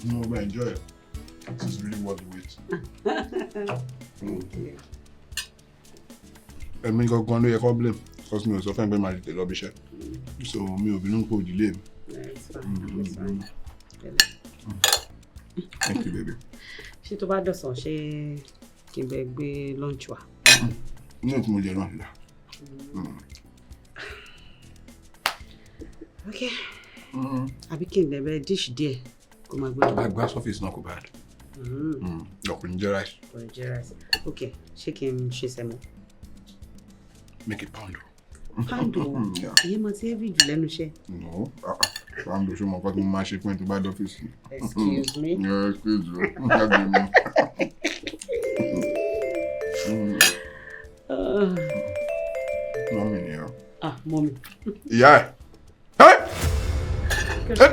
No, but enjoy it. This is really worth the wait. Thank you. I mean, go on, you can't blame. Because me was often by my little lobby shop. So me will be no code delay. It's fine. It's fine. Thank you, baby. Ṣé tó bá dọ̀sán ṣé kí n bẹ gbé lunch wá? No, it's more than that. Okay. Àbí kí n bẹ bẹ dish díẹ̀ kó máa gbé. Agba's office not so bad. No, kò ní jẹ rice. Kò ní jẹ rice. Okay, ṣé kí n ṣe sẹ́mo? Make it pound. Pound? Iye máa ti heavy jù lẹ́nu iṣẹ́. No, pound ṣe mọ̀ nǹkan tí mo máa ṣe fún ẹ tó bá dọ́fíìsì. Excuse me? Yeah, excuse you. Mommy ni ya. Mommy. Ìyá ẹ̀.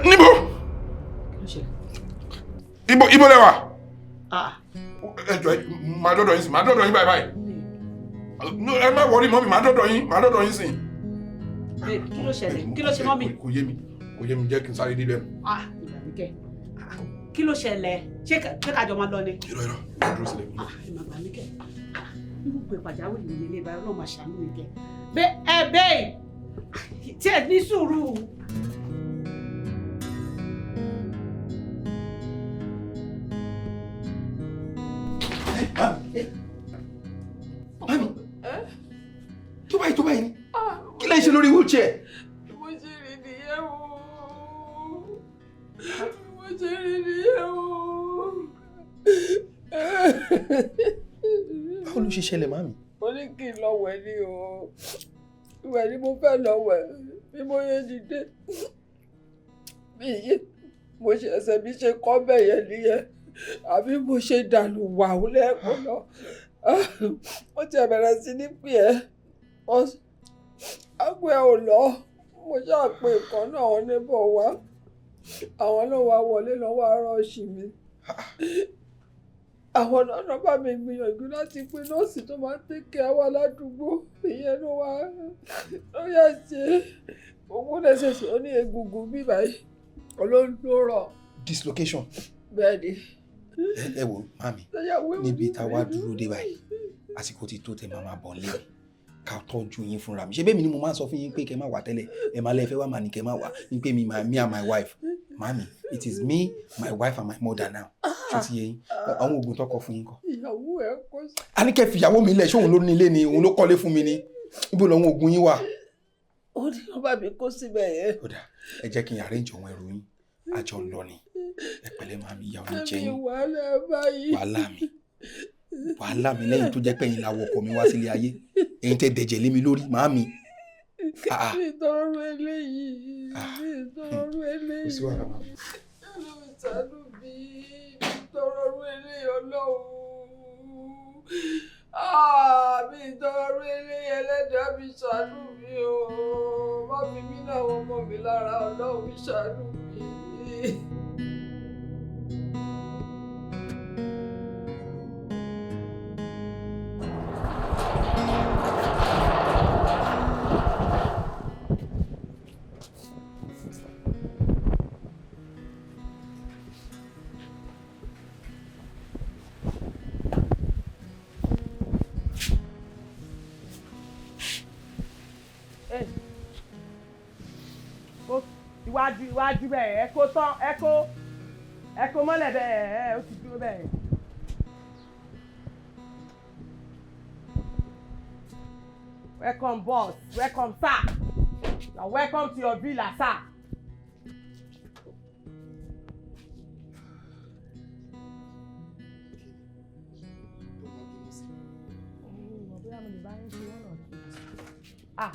Níbo? Ibo lẹ́wà? Ẹ jọ̀ọ́, máa dọ́dọ̀ yín sí, máa dọ́dọ̀ yín báyìí. No, ẹ má worry mọ́mí, máa dọ́dọ̀ yín sí. Kí ló ṣẹlẹ̀? Kí ló ṣe mọ́mí? Kò yé mi jẹ́ kí n sáré dílé. Ìgbàmíkẹ́. Kí ló ṣẹlẹ̀? Ṣé kájọ máa lọ ni? Irọ́, dúró sílẹ̀. Ìgbàmíkẹ́. Irú pé pàjáwìrì ní ilé ìbára náà máa ṣàánú mi kẹ́. Bẹ́ẹ̀ tí ẹ ní sùúrù. Mami, tó báyìí ni, kí lẹ́yìn ṣe lórí wheelchair? Mo ṣe rí nìyẹn o. Mo ṣe rí nìyẹn o. Báwo ló ṣe ṣẹlẹ̀, mami? Mo ní kí n lọ wẹ̀ ni o. Ìwẹ̀ ni mo fẹ́ lọ wẹ̀ bí mo yé dìde. Mo ṣe ẹsẹ̀ mi ṣe kọ́ bẹ̀yẹ nìyẹn. Àbí mo ṣe dànù wà ó lẹ́ẹ̀kan náà. Mo ti bẹ̀rẹ̀ sí ní pè ẹ́. Àgbo ẹ ò lọ. Mo ṣáà pé nǹkan náà àwọn neighbor wá. Àwọn náà wá wọlé lọ́wọ́ arọ́ọ̀ṣì mi. Àwọn náà bá mi gbìyànjú láti pé nọ́ọ̀sì tó máa ń tẹ́kẹ̀ wá ládùúgbò. Ìyẹn ló wá ló yà ṣe. Owó lẹ́sẹ̀sẹ̀ ó ní egungun bí báyìí. Olóńdóró. Dislocation. Bẹ́ẹ̀ni. Ẹ wo mami, níbi tá a wá dúró dé báyìí, àsìkò ti tó tẹ máa bọ̀ lé ká tọ́jú yín fúnra mi. Ṣé bẹ́ẹ̀ mi ni mo máa ń sọ fún yín pé kẹ́ má wá tẹ́lẹ̀, ẹ máa lẹ́fẹ́ wá máa ní kẹ́ má wá, ní pé me and my wife. Mami, it is me, my wife and my mother now. Ṣé ti yé yín? Àwọn oògùn tó kọ fún yín kọ́. Ìyàwó ẹ kọ́ sí. A ní kẹ́ fi ìyàwó mi lẹ̀, ṣé òun ló ní ilé ni, òun ló kọ́lé fún mi ni. Ibo làwọn oògùn yín wà? Ó ní wọ́n bá mi kó síbẹ̀ yẹn. Ó dà, ẹ jẹ́ kí n arrange àwọn ẹrù yín, àjọ ń lọ ni. Ẹ pẹ̀lẹ́ mami, ìyá òní jẹ́ yín. Wàhálà mi lẹ́yìn tó jẹ́ pé ẹ̀yin la wọ ọkọ mi wá sílé ayé. Ẹ̀yin tẹ́ dẹ̀jẹ̀ lé mi lórí, màámi. Ìtọ́rọ̀ eléyìí. Ìtọ́rọ̀ eléyìí. Kò sí wàhálà màmí. Ọlọ́run ṣàánú mi. Ìtọ́rọ̀ eléyìí Ọlọ́run. Mi ìtọ́rọ̀ eléyìí Ẹlẹ́dàá mi ṣàánú mi o. Má fi mí láwọn ọmọ mi lára, Ọlọ́run ṣàánú mi. Iwájú bẹ́ẹ̀ ẹ kó tán ẹ kó mọ́lẹ̀ bẹ́ẹ̀ ó ti dúró bẹ́ẹ̀. Welcome boss, welcome sir. Now welcome to your villa sir. mo lè bá yín ṣe lọ́nà tó.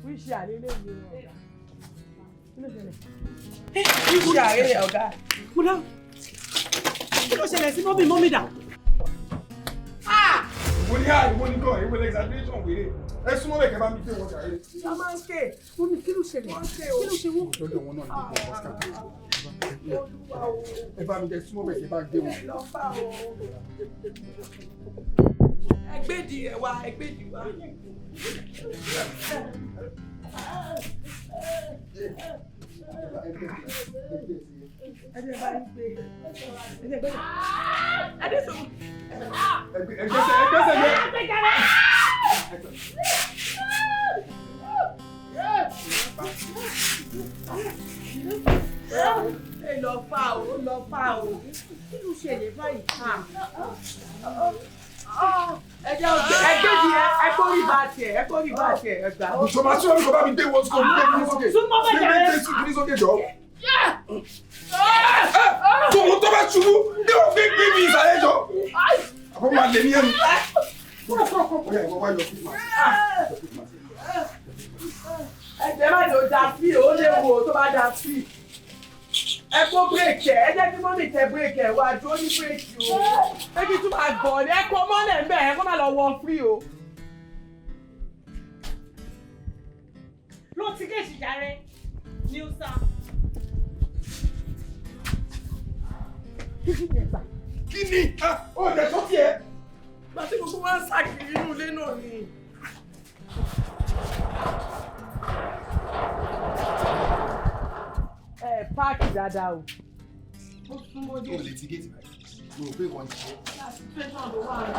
Wíṣì àlélẹ́ yìí ọ̀gá. Kí ló ṣẹlẹ̀? Wíṣì àlélẹ́ ọ̀gá. Kúlọ̀. Kí ló ṣẹlẹ̀ sí mọ́mì dà? Mo ní àìwọ́ ní gan, ìwé exaggeration wèrè. Ẹ súnmọ́ bẹ̀ kẹ́ bá mi gbé wọn jàre. Ìyá máa ń ké. Mọ́mì kí ló ṣẹlẹ̀? Wọ́n ké o. Kí ló ṣe wọ́n? Ìjọba wọn náà ní gbogbo ọ̀sán kan. Olúwa o. Ẹ bá mi jẹ súnmọ́ bẹ̀ kẹ́ bá gbé wọn. Lọ bá o. Ẹgbẹ́dì ẹ̀ wá, ẹgbẹ́dì wá. Ẹ̀jẹ̀ bá ń gbé. Ẹ̀jẹ̀ gbé. Ẹ̀jẹ̀ sọ. Ẹ lọ fà o, lọ fà o. Kí ló ṣẹlẹ̀ báyìí? Ẹgbẹ́dì ẹ kó rí bá tiẹ̀, ẹ kó rí bá tiẹ̀ ẹ gbà. Ìjọba tí wọ́n ní kò bá mi gbé wọn sókè, gbé mi sókè. Súnmọ́ bẹ̀ jàre. Gbé mi sókè jọ. Tòun tó bá ṣubú, ní o gbé mi ìsàlẹ̀ jọ. Àbọ̀ máa lè ní ẹnu. Ọ̀yà ìwọ wá yọ fún mi. Ẹ̀jẹ̀ má lò dá sí o, ó léwu o tó bá dá sí. Ẹ kó bírèkì ẹ jẹ́ kí mọ́mì tẹ bírèkì ẹ wá dúró ní bírèkì o. Ebi tún máa gbọ̀n ní ẹ kó mọ́lẹ̀ ń bẹ̀ ẹ kó má lọ wọ frí o. Ló ti géèjì jàre. New sir. Kí ni? Ó lè tó tiẹ̀. Gbà tí gbogbo wa ń ṣàkiri inú ilé náà ni. Páàkì dáadáa o. Ó súnmọ́ dé. Ó lè ti géètì báyìí. Mo rò pé wọ́n ti ṣe. Láti tẹ́sán ló wà ní.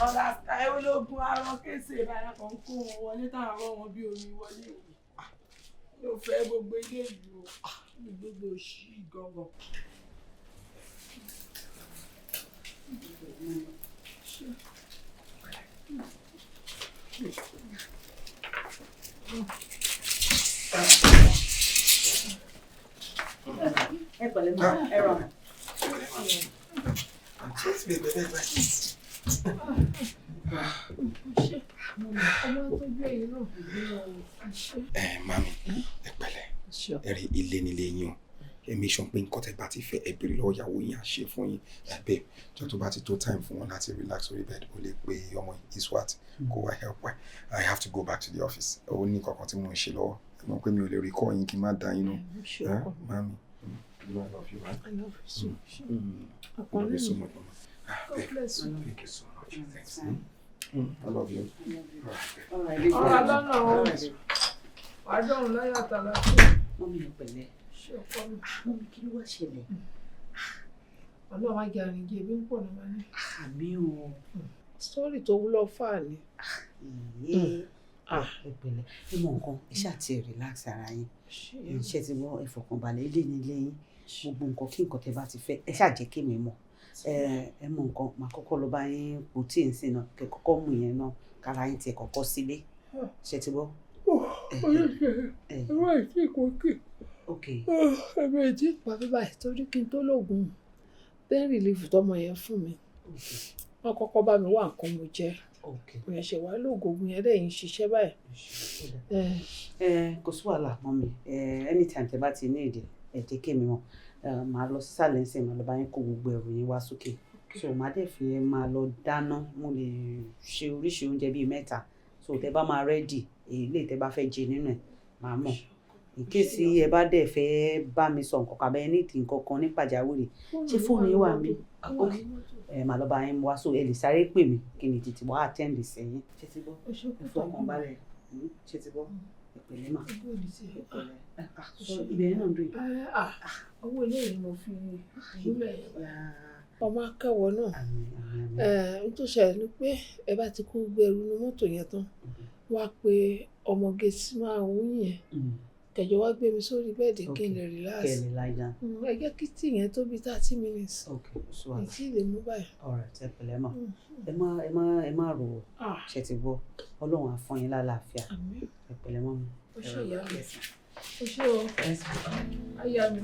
Ọ̀la ẹ ológun arán kése ìbára kan kó wọn wọlé táwọn ọmọ wọn bí omi wọlé ìwé. Yóò fẹ́ gbogbo ilé ìlú ní gbogbo òṣì gangan. Ẹ pẹ̀lẹ́ mọ́, ẹ rọrùn. Mami, ẹ pẹ̀lẹ́. Ẹ rí ilé nílé yín o. Èmi sọ pé nǹkan tẹ́ bá ti fẹ́ ẹ béèrè lọ́wọ́ ìyàwó yín á ṣe fún yín. Babe, jọ tó bá ti tó time fún wọn láti relax orí bed, ó lè pe ọmọ Iswat kó wá help ẹ. I have to go back to the office. Ó ní kankan tí mo ń ṣe lọ́wọ́. Ẹ mọ̀ pé mi ò lè rí kọ́ yín kí n má dá yín nù. Mami, you know I love you, right? I love you so much. I love you so much, Mama. God bless you. Thank you so much. Thanks. I love you. Ọ̀rọ̀ lọ́nà o. Wàá dọ̀rùn láyà tàlà sí. Mọ́mì ẹ pẹ̀lẹ́. Ṣé ọkọ mi? Mọ́mì kí ló wá ṣẹlẹ̀? Ọlọ́run á jẹ àrìnjẹ ebi ń pọ̀ ní wá ní. Àmì o. Sítórì tó wúlọ̀ fà ní. Ẹ pẹ̀lẹ́. Ẹ mọ nǹkan, ẹ ṣáà ti relax ara yín. Iṣẹ́ ti wọ́n ẹ fọkànbalẹ̀ ilé nílé yín. Gbogbo nǹkan kí nǹkan tẹ bá ti fẹ́, ẹ ṣáà jẹ́ kí mi mọ̀. Ẹ mọ nǹkan, màá kọ́kọ́ lọ bá yín pò tí ì ń sìn náà, kẹ́ kọ́kọ́ mú yẹn náà, kára yín tiẹ̀ kọ́kọ́ sílé. Ṣé ti gbọ́? Ẹ̀rọ ìtí ìkókè. Ok. Ẹ̀rọ ìtí ìpàfẹ́ báyìí torí kí n tó lóògùn pain relief tọmọ yẹn fún mi. Wọ́n kọ́kọ́ bá mi wá nǹkan mo jẹ. Mo yẹn ṣe wá lóògùn yẹn dẹ̀ ń ṣiṣẹ́ báyìí. Kò sí wàhálà mọ́mì. Anytime tẹ bá ti ní èdè, ẹ jẹ́ kí mi mọ̀. Màá lọ sísàlẹ̀ ń sìn, màá lọ bá yín kó gbogbo ẹrù yín wá sókè. So màá dẹ̀ fi yẹn máa lọ dáná. Mo lè ṣe oríṣi oúnjẹ bíi 3. So tẹ bá máa ready, èyí tẹ bá fẹ́ jẹ nínú ẹ̀, màá mọ̀. In case ẹ bá dẹ̀ fẹ́ bá mi sọ nǹkan kàbẹ́ ní ti nǹkan kan ní pàjáwìrì, ṣé fóònù yín wà mí? Màá lọ bá yín wá, so ẹ lè sáré pè mí kí ni tètè wá attend sẹ́yìn. Ṣé ti gbọ́? Ẹ fọkàn balẹ̀. Ṣé ti gbọ́? Ẹ pẹ̀lẹ́ mà. Ibẹ̀ náà ń dùn yìí. Owó ilé yìí mo fi ìlúlẹ̀ ọmọ akẹ́wọ̀ náà. N tó ṣẹlẹ̀ ni pé ẹ bá ti kó gbẹrù ní mọ́tò yẹn tán, wá pé ọmọge tí máa ń yẹn. Kẹjọ wá gbé mi sórí bẹ́ẹ̀dì kí n lè relax. Ẹ jẹ́ kí tí yẹn tó bí 30 minutes. Ìtí lè mú báyìí. Alright, ẹ pẹ̀lẹ́ mà. Ẹ má rò ó. Ṣé ti gbọ́? Ọlọ́run á fún yín lálàáfíà. Ẹ pẹ̀lẹ́ mọ́ mi. Ó ṣe ìyá mi. Ó ṣe o. 哎， Aya mi.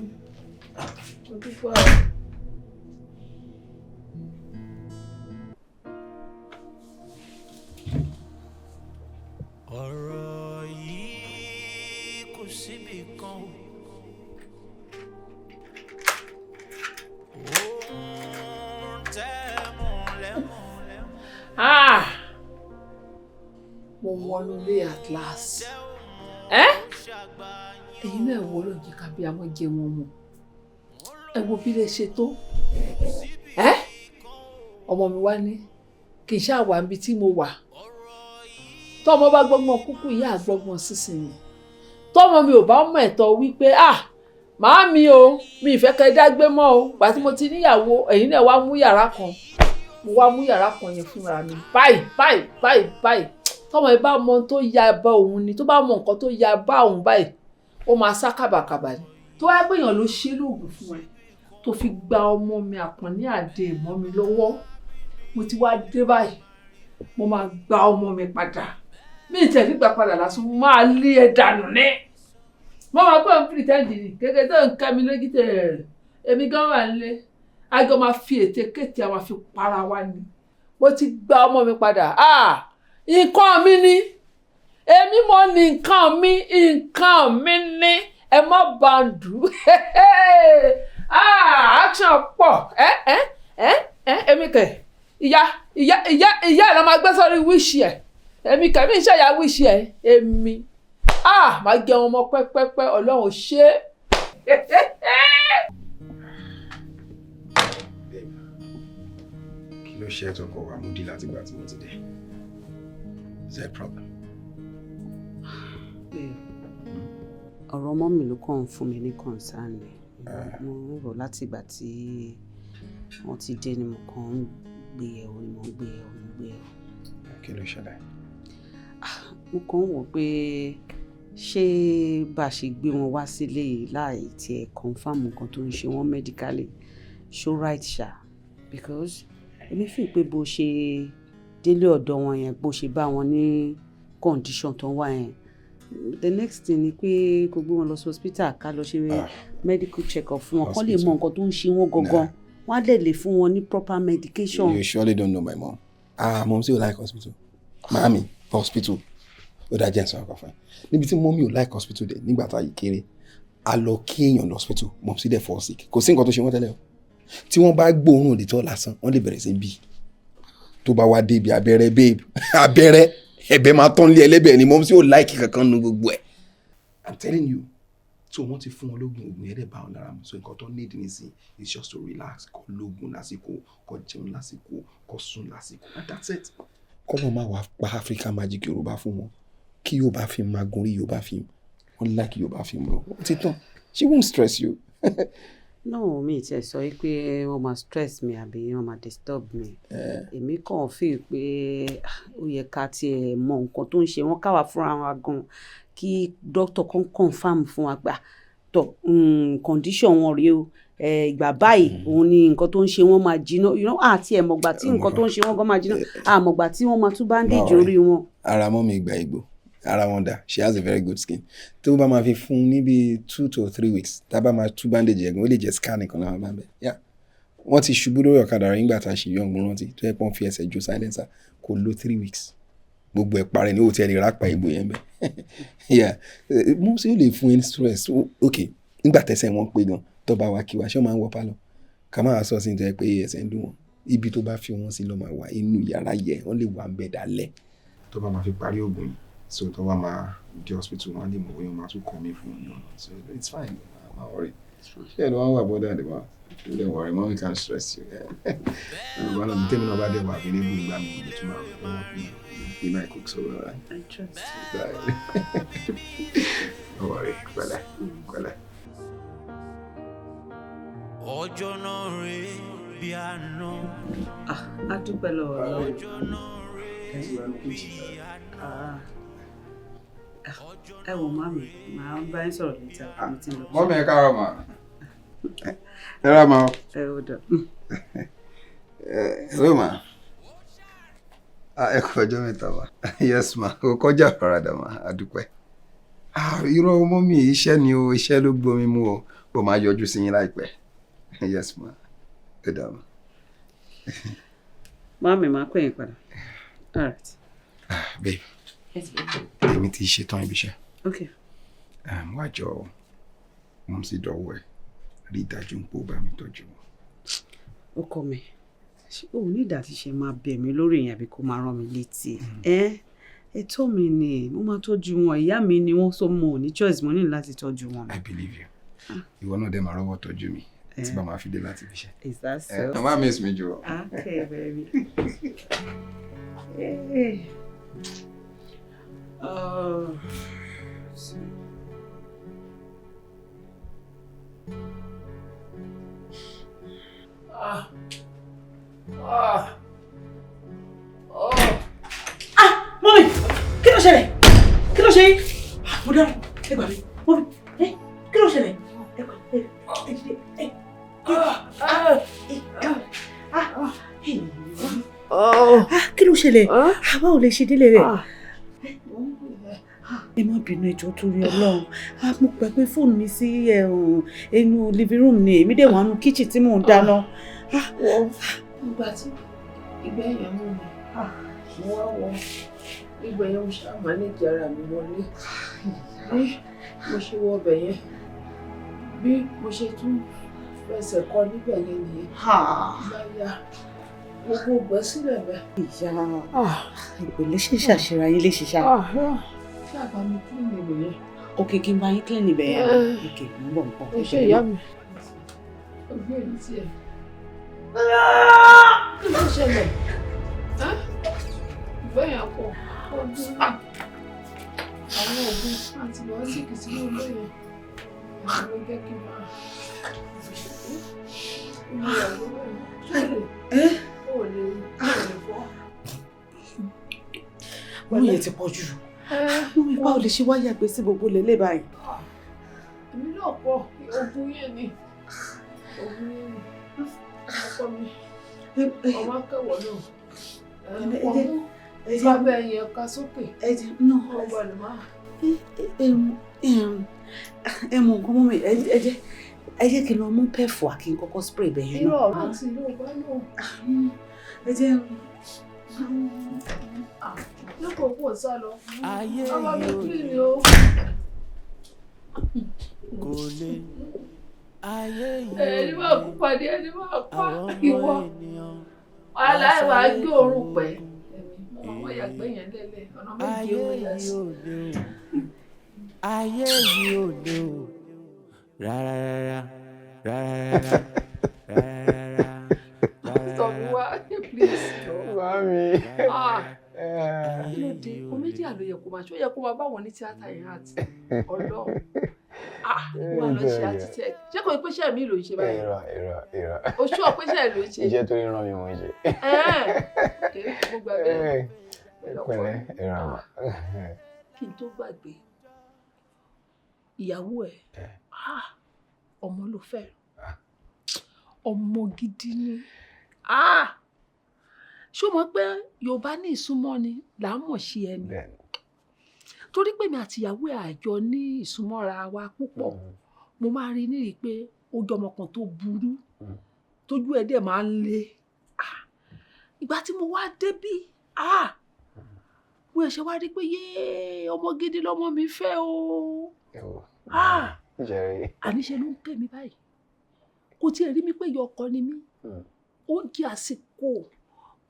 Mo dúpẹ́ o. 哎， Aya mi. 哎， Aya mi. 哎， Aya mi.哎， wọnú ilé at last. Èyí náà wo ló jẹ́ ká bí amọ́ jẹ wọn mọ̀. Ẹ wo bí lè ṣe tó. Ọmọ mi wá ní kì í ṣáà wà níbi tí mo wà. Tọ́mọ bá gbọ́gbọ́n kúkú ìyá àgbọ́gbọ́n sísìn ni. Tọ́mọ mi ò bá mọ̀ ẹ̀tọ́ wípé màámi o mi ìfẹ́ kẹ́ dágbé mọ́ o gbà tí mo ti níyàwó ẹ̀yin náà wá mú yàrá kan mo wá mú yàrá kan yẹn fúnra mi báyìí tọ́mọ ẹ bá mọ tó ya bá òun ni tó bá mọ nǹkan tó ya bá òun báyìí ó máa sá kàbàkàbà ni tó wá gbèyàn ló ṣe lóògùn fún ẹ tó fi gba ọmọ mi Àkànní Àdè mọ́ mi lọ́wọ́ mo ti wá dé báyìí mo máa gba ọmọ mi padà mi ìtẹ̀lé gbà padà lásán máa lé ẹ dànù ní. Mo máa kọ́ ń pretend ni kékeré tó ń ká mi lójú tẹ̀ èmi gan wà nílé àjọ máa fi ètekéte a máa fi para wa ni mo ti gba ọmọ mi padà nǹkan mi ni èmi mo ní nǹkan mi ni ẹ má bá ń dù action pọ̀ èmi kẹ̀ ìyá ẹ̀ lọ́ máa gbé sórí wíṣì ẹ̀ èmi kẹ̀ mi ń ṣe ìyá wíṣì ẹ̀ èmi. Máa jẹun ọmọ pẹ́pẹ́pẹ́ Ọlọ́run ṣe. Kí ló ṣe tó kọ̀ wá múdí láti gbà tí mo ti dé? Is there a problem? Ọ̀rọ̀ ọmọ mi ló kàn fún mi ní concern ni. Mo ń rò láti ìgbà tí wọ́n ti dé ni mo kàn ń gbé ẹ̀wọ̀. Kí ló ṣẹlẹ̀? Mo kàn ń wò pé ṣé bá a ṣe gbé wọn wá sílé yìí láì tiẹ̀ confam nǹkan tó ń ṣe wọ́n medically show right ṣá because èmi fi pé bó ṣe délé ọ̀dọ̀ wọn yẹn bó ṣe bá wọn ní condition tó ń wá yẹn the next thing ni pé kó gbé wọn lọ sí hospital ká lọ ṣe medical check up fún wọn kán lè mọ nǹkan tó ń ṣe wọn gangan wọn á lè fún wọn ní proper medication. You surely don't know my mom. Mom still like hospital. Mami hospital. Ó dá jẹ́ ǹsán àkọ́fẹ́ níbi tí mọ́mí ò like hospital dẹ̀ nígbà tá yìí kéré a lọ kí èèyàn lọ hospital mọ̀ sí dẹ̀ fall sick kò sí nǹkan tó ṣe wọ́n tẹ́lẹ̀ o tí wọ́n bá gbóòórùn òdì tó lásán wọ́n lè bẹ̀rẹ̀ sí bí tó bá wá débi abẹ́rẹ́ babe abẹ́rẹ́ ẹ̀bẹ̀ máa tán lé ẹlẹ́bẹ̀ẹ́ ni mọ́mí sí ò like kankan nu gbogbo ẹ̀. I'm telling you so wọ́n ti fún wọn lóògùn ògùn yẹn dẹ̀ bá wọn lára mu so nǹkan tó need nísìn is just to relax kó lóògùn lásìkò kó jẹun lásìkò kó sùn lásìkò and that's it. kọ́mọ máa wá pa African magic Yorùbá fún wọn kí Yorùbá film máa gun rí Yorùbá film wọn like Yorùbá film lọ ó ti tán she won't stress you. No mi ti ẹ sọ pé wọ́n máa stress mi àbí wọ́n máa disturb mi èmi kàn feel pé ó yẹ ká tiẹ̀ mọ nǹkan tó ń ṣe wọ́n káwa fúnra wa gan kí doctor kan confam fún wa gbà tó condition wọn rí o ìgbà báyìí òun ni nǹkan tó ń ṣe wọ́n máa jiná àti ẹ̀ mọ̀gbà tí nǹkan tó ń ṣe wọ́n gan máa jiná àmọ̀gbà tí wọ́n máa tún bandage orí wọn. Ara mọ́ mi ìgbà ìgbò ara wọn dà she has a very good skin tó bá máa fi fún níbi 2 to 3 weeks tá bá máa tú bandage ẹ̀gbọ́n ó lè jẹ́ scan nìkan láwọn máa bẹ̀ wọ́n ti ṣubú lórí ọ̀kadà rẹ̀ nígbà tá a ṣe yọ̀ ọ̀gbọ́n rántí tó yẹ pé wọ́n fi ẹsẹ̀ jó silencer kò lo 3 weeks gbogbo ẹ̀ parẹ́ ní òtí ẹ̀ lè rápa ìgbò yẹn bẹ́ẹ̀ mo sì lè fún ẹni stress ok nígbà tẹ̀sẹ̀ wọn pé gan tó bá wa kí wa ṣé wọ́n máa ń wọ pálọ̀ ká máa sọ sí ní tẹ́ pé ẹsẹ̀ ń dùn wọn ibi tó bá fi wọn sí lọ́ máa wà inú yàrá yẹ wọ́n lè wà ń bẹ̀ dálẹ̀ tó bá máa fi parí oògùn yìí so tó bá máa di hospital wọn lè mọ̀ bóyá máa tún kọ́ mi fún un so it's fine ma worry ṣé ẹ̀ ló wá wà bọ́dà àdìbò don't worry mommy can't stress you ọ̀rọ̀ náà tẹ́mi náà bá dẹ̀ wà available ìgbà mi lè tún máa wọ́n be my cook so I trust you. Don't worry pẹ̀lẹ́. ọjọ́ náà rè bí àná. A dúpẹ́ lọ́wọ́ Ọlọ́run. Ẹ wò mami màá bá yín sọ̀rọ̀ létí àmì tí mo. Mọ́mí ẹ káàárọ̀ mà. Ẹ rà mà. Ẹ ò dọ̀. Hello ma. Ẹ kú ọjọ́ mẹ́ta ma. Yes ma. O kọjá àfaradà ma. A dúpẹ́. Irọ́ mọ́mí iṣẹ́ ni o, iṣẹ́ ló gbomi mú o. Bó máa yọjú sí yín láìpẹ́. Yes ma. Ẹ dà ma. Mami máa pè yín padà. All right. Babe. Yes, babe. Èmi ti ṣetán ibi iṣẹ́. Okay. Wájọ mo sì dọ̀wọ́ ẹ̀ rí ìdájú ń pò bá mi tọ́jú wọn. Ọkọ mi, ṣé o ní ìdá tí ṣe máa bẹ̀ mí lórí ìyẹn àbí kó máa rán mi létí? Ẹ̀tọ́ mi ni mo máa tọ́jú wọn ìyá mi ni wọ́n so mo ní choice mo ní láti tọ́jú wọn. I believe you. Ìwọ náà dẹ̀ máa rọ́wọ́ tọ́jú mi tí bá máa fi dé láti fi ṣe. Is that so? Mama miss me jù. Okay, baby. Mọ́mí, kí ló ṣẹlẹ̀? Kí ló ṣe yín? Mo dáhùn, ẹ gbà mí. Mọ́mí, kí ló ṣẹlẹ̀? Ẹ gbà mí, ẹ jíde, kí ló ṣẹlẹ̀? Báwo lè ṣe délé rẹ̀? Ẹ má bínú ẹjọ́ torí Ọlọ́run. Mo gbàgbé fóònù mi sí inú living room ni èmi dẹ̀ wà nínú kitchen tí mò ń dáná. Nígbà tí ìgbà yẹn mú mi, mo wá wọ ìgbà yẹn mo ṣáà mánéjì ara mi wọlé. Bí mo ṣe wọ ọbẹ̀ yẹn, bí mo ṣe tún fẹsẹ̀ kọ níbẹ̀ yẹn nìyẹn. Báyà gbogbo ògbẹ́ sílẹ̀ bẹ́ẹ̀. Ìyá ìpèlè ṣe ṣàṣírà yín lè ṣiṣà. Ṣé àbá mi kí ni ìbò yẹn? Òkè kí n bá yín clean ibẹ̀ yẹn. Òkè mo ń bọ̀ ń bọ̀. Ẹ ṣe ìyá mi. Ọgbẹ́ èyí tiẹ̀. Kí ló ṣẹlẹ̀? Ìgbẹ́ yẹn pọ̀ ọdún náà. Àwọn òògùn antibiotics tí mo lò yẹn. Àwọn ló jẹ́ kí n máa. Ìyàwó rẹ̀ ó lè fọ́. Wọ́n yẹn ti pọ̀ jù. Báwo lè ṣe wáyé àgbẹ̀ sí gbogbo lélẹ̀ báyìí? Èmi náà pọ̀ ogun yẹn ni. Ogun yẹn ni. Ọkọ mi. Ọmọ akẹ́wọ̀ náà. Bàbá ẹ̀yìn ẹ̀ka sókè. Ọgbà lè máa. Ẹ mọ nǹkan mọ́ mi, ẹ jẹ́ kí n lọ mú pẹ́ẹ̀fù kí n kọ́kọ́ spray bẹ̀ yẹn náà. Irọ́ àti ìlú ọgbà náà. Ẹ jẹ́ lóko kú ọ̀sá lọ. Ọmọ mi kí ni o. Kò lè ayé yìí. Ẹni máa kú pàdé ẹni máa pa ìwọ. Aláìwá gbé òórùn pẹ́. Ọmọ yàgbẹ́ yẹn lẹ́lẹ̀ ọ̀nà méjì ó yà sí. Ayé yìí ò lè o. Rárá. Stop wá, please. Mami. Kí ló dé? Comedy àlọ́ yẹ kó máa ṣe. Ó yẹ kó máa bá wọn ní tíátà yẹn àti Ọlọ́run. Wọ́n lọ ṣe àtìtẹ́. Ṣé kò ní pé iṣẹ́ mi ló ń ṣe báyìí? Irọ́. Oṣù ọ̀pẹ́ iṣẹ́ ló ń ṣe. Iṣẹ́ tó ń rán mi wọ́n ṣe. Mo gbàgbé. Pẹ̀lẹ́, irọ́ àmà. Kí n tó gbàgbé, ìyàwó ẹ̀, ọmọ ló fẹ́. Ọmọ gidi ni. Ṣé o mọ̀ pé Yorùbá ní ìsúnmọ́ ni là ń mọ̀ sí ẹni? Torí pé mi àti ìyàwó ẹ̀ àjọ ní ìsúnmọ́ra wa púpọ̀, mo máa rí nírìí pé ó jọ ọmọ kan tó burú, tójú ẹ̀ dẹ̀ máa ń le. Ìgbà tí mo wá débí, mo ṣe wá rí pé ọmọ gidi lọmọ mi fẹ́ o. Àníṣe ló ń kẹ́ mi báyìí. Kò tiẹ̀ rí mi pé ìyá ọkọ ni mí. Ó ń jẹ́ àsìkò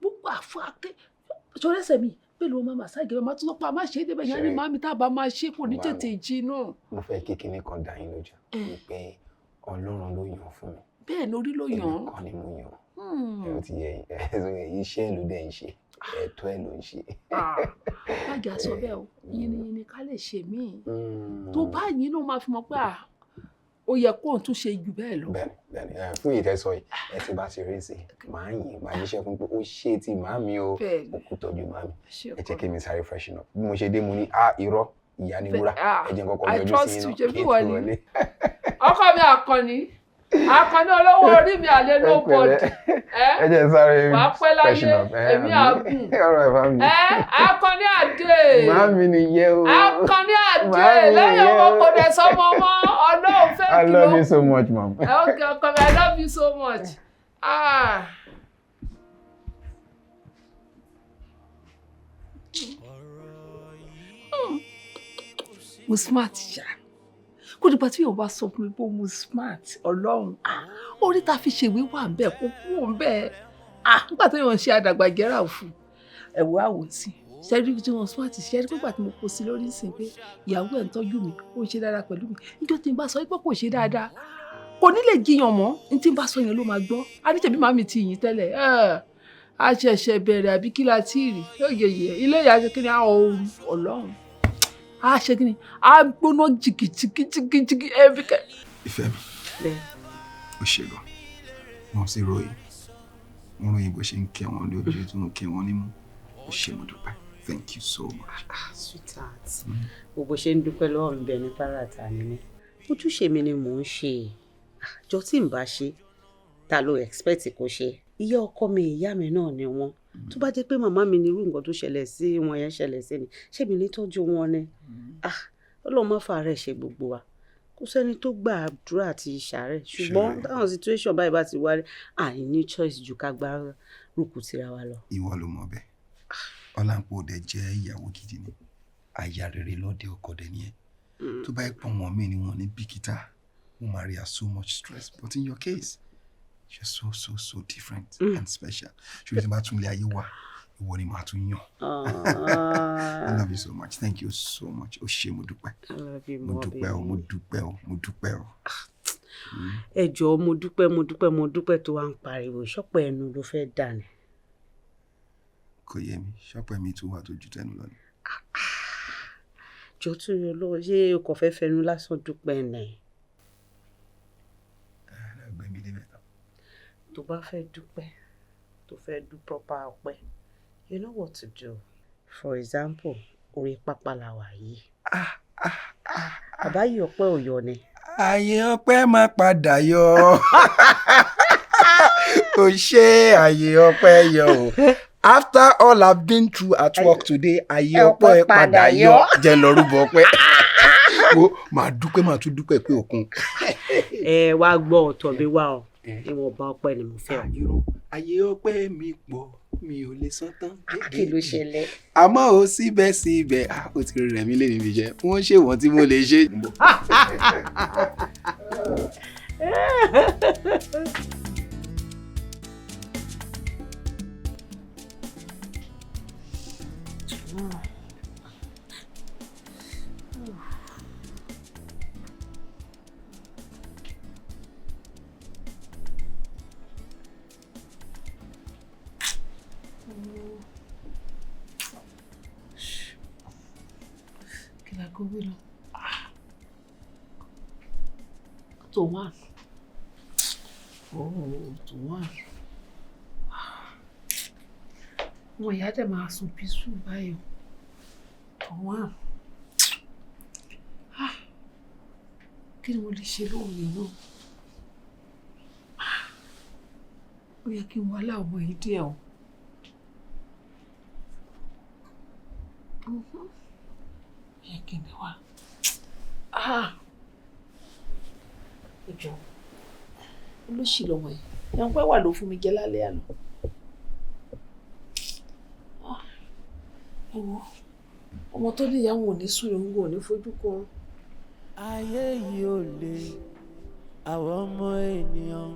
gbogbo àfọ́àkẹ́ ṣọlẹ́sẹ̀ mi pẹ̀lú ọmọ màsáàgì ọmọ tó sọ pé a máa ṣe é débẹ̀ yẹn ní màmí tá a bá máa ṣe kò ní tètè jí náà. Mo fẹ́ kí kinní kan dá yín lójú pé Ọlọ́run ló yàn fún mi. Bẹ́ẹ̀ ni orí ló yàn. Èmi kọ́ ni mo yàn. Ẹ ti yẹ iṣẹ́ ló dẹ̀ ń ṣe, ẹ̀tọ́ ẹ̀ ló ń ṣe. Báàgì aṣọ bẹ́ẹ̀ o, yín ni ká lè ṣe míì. Tó bá yín náà máa fi mọ̀ pé ó yẹ kó tún ṣe jù bẹ́ẹ̀ lọ. Bẹ́ẹ̀ni fún ìtẹ́sọ yìí ẹ ti bá ti rí sí màá yìn máa jíṣẹ́ fún pé ó ṣe tí màámi o ó kú tọ́jú màámi ẹ jẹ́ kí mi sáré freshen up bí mo ṣe dé mo ní irọ́ ìyá ni wúrà ẹ jẹ́ kọ́kọ́ yọjú sí iná kí n tó wọlé. Ọkọ mi Àkànní olówó orí mi àlè ló bọ̀dì. Ẹ jẹ́ sáré freshen up. Èmi àgùn. Àkànní àdé. Màámi ni yẹ o. Àkànní àdé lẹ́yìn ọmọ kò dẹ̀ sọmọ mọ́ Ọlọ́run fẹ́ kí ló. I love you so much, Mom. Okay, ọkọ mi, I love you so much. Mo smart ṣá. Kò dìgbà tí yóò bá sọ fún mi pé mo smart Ọlọ́run. Orí ta fi ṣèwé wà ń bẹ̀ kó kú ń bẹ̀. Nígbà tó yàn ṣe àdàgbà gẹ́rà fún ẹ̀wọ̀ àwòsí. ṣẹ́rí tí wọ́n smart ṣẹ́rí pípa tí mo kó sí lórí ìsìn pé ìyàwó ẹ̀ ń tọ́jú mi ó ń ṣe dáadáa pẹ̀lú mi níjọ́ tí n bá sọ pé kò ṣe dáadáa kò ní lè jiyàn mọ́ ní tí n bá sọ yẹn ló máa gbọ́ adíjẹ́bí màmí ti yìn tẹ́lẹ̀ a ṣẹ̀ṣẹ̀ bẹ̀rẹ̀ àbí kí la tí ì rí yóò ilé ìyá ṣe kí ni a ooru ọlọ́run a ṣe kí ni a gbóná jìgìjìgìjìgì ẹ̀fíkẹ́. ìfẹ́ mi ó ṣe lọ wọn sì ròyìn wọn ròyìn bó ṣe ń kẹ́ wọn lójú tó ń kẹ́ wọn nímú ó ṣe mo dúpẹ́ thank you so much. Sweetheart bó ṣe ń dúpẹ́ lọ́wọ́ mi bẹ́ẹ̀ ní párátà ni mí ojúṣe mi ni mò ń ṣe àjọ tí n bá ṣe ta ló expect kó ṣe ìyá ọkọ mi ìyá mi náà ni wọn tó bá jẹ́ pé màmá mi ní irú nǹkan tó ṣẹlẹ̀ sí wọn yẹn ṣẹlẹ̀ sí ni ṣé mi ní tọ́jú wọn ni Ọlọ́run má fàárẹ̀ ṣe gbogbo wa kò sẹ́ni tó gba àdúrà àti ìṣàárẹ̀ ṣùgbọ́n táwọn situation báyìí bá ti wárí àìní choice ju ká gbá rúkú tira wa lọ. ìwọ ló mọ bẹ́ẹ̀ Ọláńpọ̀ òde jẹ́ ìyàwó gidi ni aya rere lọ́dẹ ọkọ dẹ̀ nìyẹn tó bá yẹ pọ̀ wọ́n mí ni wọ́n ní bíkítà wọ́n máa rí so much stress but in your case you're so different and special ṣùgbọ́n tí wọ́n bá tún lé ayé wa ìwọ ni màá tún yàn. I love you so much thank you so much ó ṣé mo dúpẹ́ mo dúpẹ́ o. ẹ jọ̀ọ́ mo dúpẹ́ tó wá ń pariwo ṣọ́pọ̀ ẹnu ló fẹ́ dà ní. kò yé mi ṣọ́pọ̀ mi tún wà tó ju tẹnu lọ ni. jọ tún yọ lọ ṣé o kò fẹ́ fẹnu lásán dúpẹ́ nẹ̀. ẹgbẹ́ mi dé mẹ́ta. tó bá fẹ́ dúpẹ́ tó fẹ́ dú proper ọpẹ́ you know what to do for example orí pápá la wà yìí. àbáyé ọpẹ́ ò yọ ni. ààyè ọpẹ́ máa padà yọ ó ṣe ààyè ọpẹ́ yọ o. After all I've been through at work today, ààyè ọpẹ́ padà yọ jẹ́ lọ rúbọ ọpẹ́. Wo máa dúpẹ́ máa tún dúpẹ́ pé òkun. Wá gbọ́ ọ̀tọ̀ mi wá ọ ìwọ̀nba ọpẹ́ ni mo fẹ́ o. Ààyè ọpẹ́ mi pọ̀ mi ò lè san tán. Kí ló ṣẹlẹ̀? Àmọ́ ó síbẹ̀síbẹ̀ ó ti rẹ̀ mí lé níbi jẹ́ wọ́n ṣe wọ́n tí mo lè ṣe. Gómìnà tó wà tó wà wọn ìyá dẹ̀ máa sùn písù báyìí tó wà kí ni mo lè ṣe lóhùn yẹn náà ó yẹ kí n wá láwọn yìí díẹ̀ o. Kini wa ìjọ olóṣì lọ́wọ́ ẹ̀ ẹ̀wọ̀n pẹ́ wà ló fún mi jẹ lálẹ́ àná ẹ̀wọ̀n ọmọ tó níyàwó ò ní sùn ìhun ò ní fojú kan. ayé yìí ò lè àwọn ọmọ ènìyàn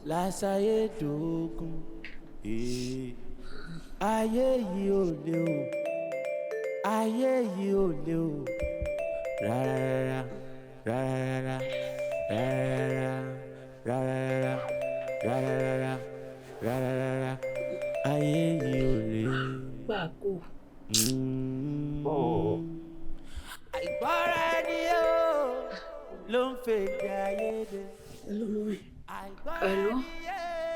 láṣayé dòógùn ayé yìí ò lè o ayé yìí ò lè o rárá rárá rárá rárá rárá rárá ayé yìí ò lè. gbàgbó. àìgbọ́ra ẹni yóò ló ń fèdè ayé dé. Hello, mommy. Hello.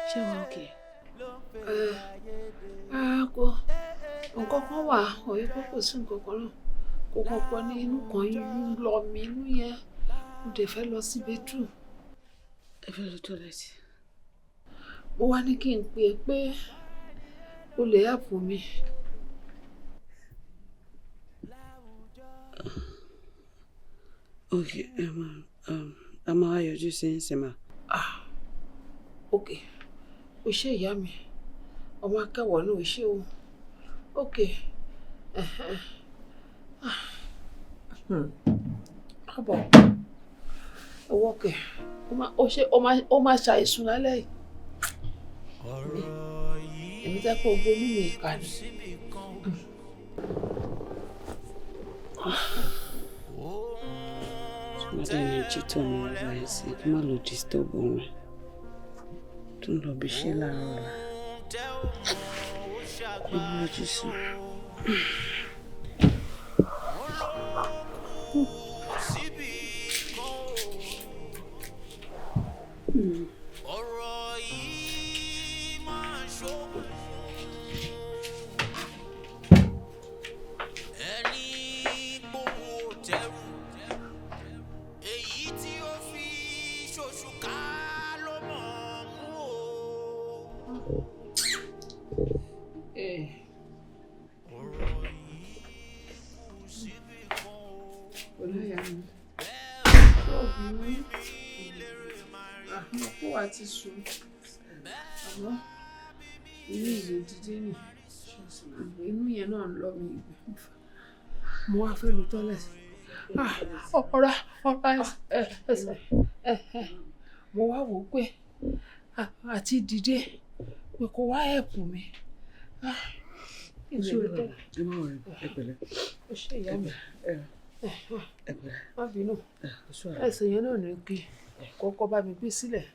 Ṣé wà okay? Kò nǹkan kan wà òye pé kò sí nǹkan kan náà kò kàn pọ̀ ní inú kan yíyún lọ mí inú yẹn mo dẹ̀ fẹ́ lọ sí bedroom. Ẹ fẹ́ lọ toilet. Mo wá ní kí n pè é pé o lè help mi. Okay, a máa yọjú sí ìsinmi. Okay, o ṣé ìyá mi ọmọ akẹ́wọ̀ náà o ṣé o. Okay. Abo. Owó kẹ̀. Ó máa ṣàìsùn lálẹ́ yìí. Èmi tẹ́ kó gbónú mi ìkà ni. Somebody energy to me like say, come on, disturb me. Don't love be Sheila. I'm just. Àti sùn àmọ́ inú ìlú dídé nì inú yẹn náà ń lọ mi mo wá fẹ́ lu tọ́lẹ̀tì ọ̀rá ẹsẹ̀ mo wá wò ó pé àti dìde pé kò wá ẹ̀pù mi. Ẹ ṣe ìyá mi má bínú ẹsẹ̀ yẹn náà ní kí kọ́kọ́ bá mi gbé sílẹ̀.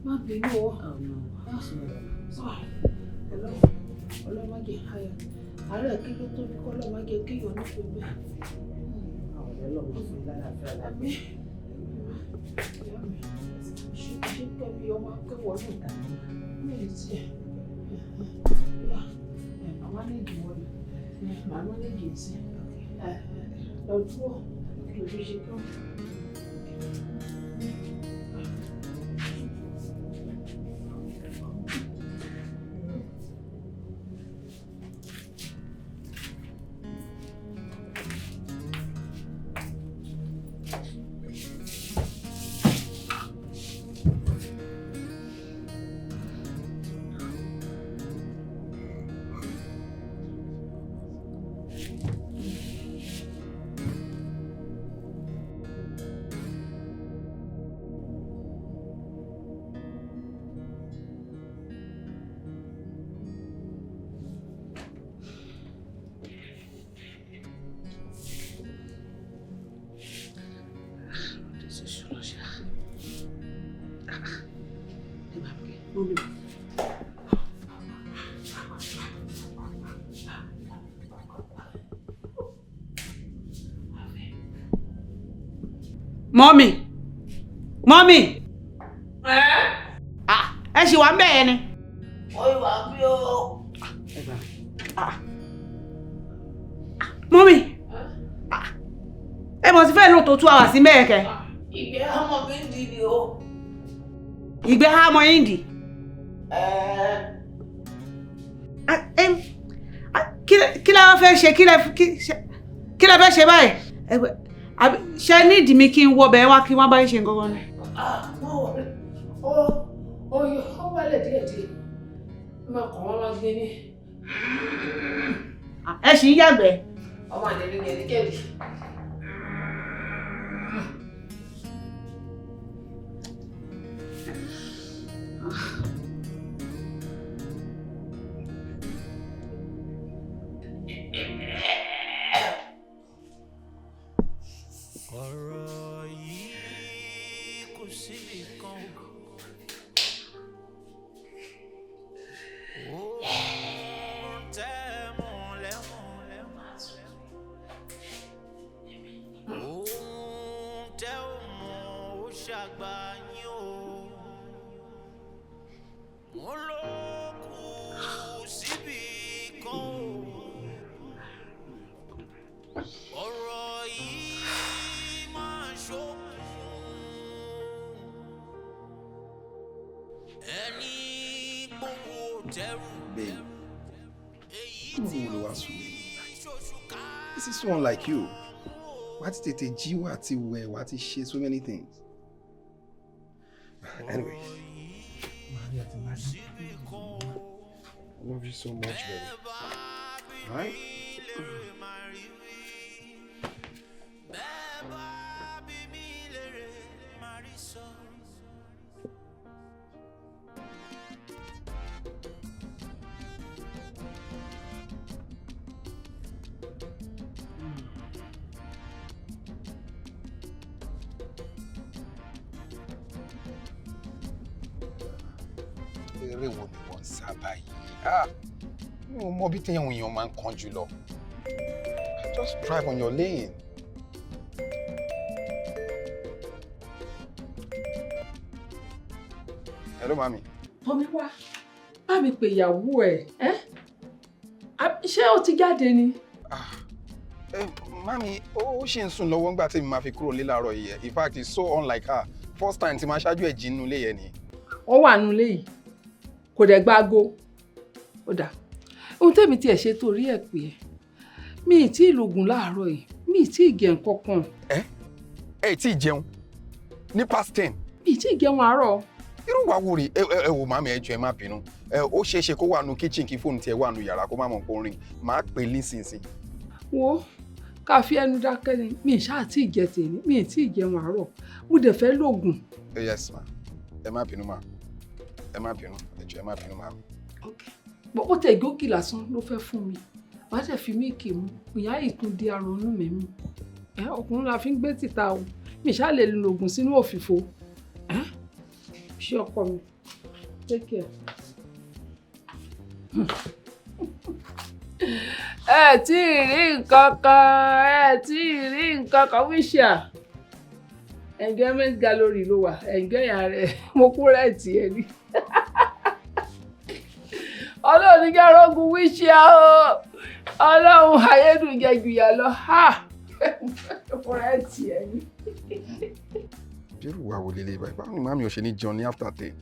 Má bínú o. Ọlọ́mọdé ayọ̀. Àárẹ̀ kí ló tóbi kọ́ ọlọ́mọdé kéèyàn ní pé bẹ́ẹ̀. Ọlọ́mọ fún lálàáfíà lábẹ́. Ṣé kẹ́mi ọmọ akẹ́wọ̀ọ́ náà dà? Mi ò tiẹ̀. Àwọn anéèdì wọlé. Màmá anéèdì sí. Lọ dúró kí o fi ṣe tán. Mommy. Ẹ ṣì wà ńbẹ̀ yẹn ni. Ó wà bí o. Mommy. Ẹ mọ̀ sí fẹ́ lò tó 2 hours sí mẹ́ẹ̀kẹ́. Ìgbẹ́ ọmọ mi ń di ni o. Ìgbẹ́ ọmọ yín dì. Kí la fẹ́ ṣe kí la fẹ́ ṣe báyìí? Ṣé ní ìdí mi kí n wọ bẹ̀ẹ́ wá kí wọ́n bá ń ṣe nǹkan ni? Ó wálẹ̀ díẹ̀díẹ̀. Má kàn wọ́n máa gbé ní. Ẹ ṣì ń yàgbẹ́. Ọmọ àdéhùn gẹ̀ẹ́gẹ̀ẹ́dì. This is so unlike you. Why did they jí wá ti wẹ̀ wá ti ṣe so many things? Anyways. Maria, I love you so much, baby. All right? Eré wo ni wọ́n sábà yìí? Mi ò mọ bí téèyàn èèyàn máa ń kánjú lọ. Just drive on your lane. Hello, mami. Tọ́mi wá, bá mi pè ìyàwó ẹ̀. Ṣé ó ti jáde ni? Mami, ó ṣì ń sùn lọ́wọ́ nígbà tí mi máa fi kúrò láàárọ̀ yìí. In fact, it's so unlike her. First time tí máa ṣáájú ẹ̀ jí nínú ilé yẹn ni. Ó wà nínú ilé yìí, kò dẹ̀ gbáago. Ó dà. Ohun tẹ́mi tiẹ̀ ṣe torí ẹ̀ pé mi ì tí ì lògùn láàárọ̀ yìí, mi ì tí ì jẹ nǹkan kan. Ẹ tí ì jẹun ní past 10. Mi ì tí ì jẹun àárọ̀. Irú wa wo rè ẹ wò màmí ẹ jọ̀ọ́ ẹ má bínú. Ó ṣeé ṣe kó wà nù kitchen kí fóònù tiẹ̀ wà nù yàrá kó má mọ̀ pé ó rìn. Màá pè é nísinsìnyí. Wo ká fi ẹnu dákẹ́ ni, mi ì ṣáà tí ì jẹ tèmi, mi ì tí ì jẹun àárọ̀. Mo dẹ̀ fẹ́ lògùn. Yes ma, ẹ má bínú ma, ẹ má bínú, ẹ jọ̀ọ́ ẹ má bínú ma. Okay. Bó tẹ̀ gòkè lásán ló fẹ́ fún mi. Wàá tẹ̀ fi míìkì mu, ìyá ìtún di aronú mi mú. Ọkùnrin la fi ń gbé tìta o. Mi ṣáà lè lògùn sínú òfìfo. Ṣé ọkọ mi? Take care. Ẹ tí ì rí nǹkan kan, wíṣà. Engagement gallery ló wà, ẹ̀ǹgẹ́yà rẹ̀ mo kú rẹ̀tì ẹ̀ ní. Ọlọ́run ní kẹ́ rógun wíṣà o. Ọlọ́run ayédùnjẹ jùyà lọ. Mo rẹ̀tì ẹ̀ ní. Bírù wa wò lélẹ̀ báyìí, báwo ni màmí ò ṣe ní jẹun ní after 10?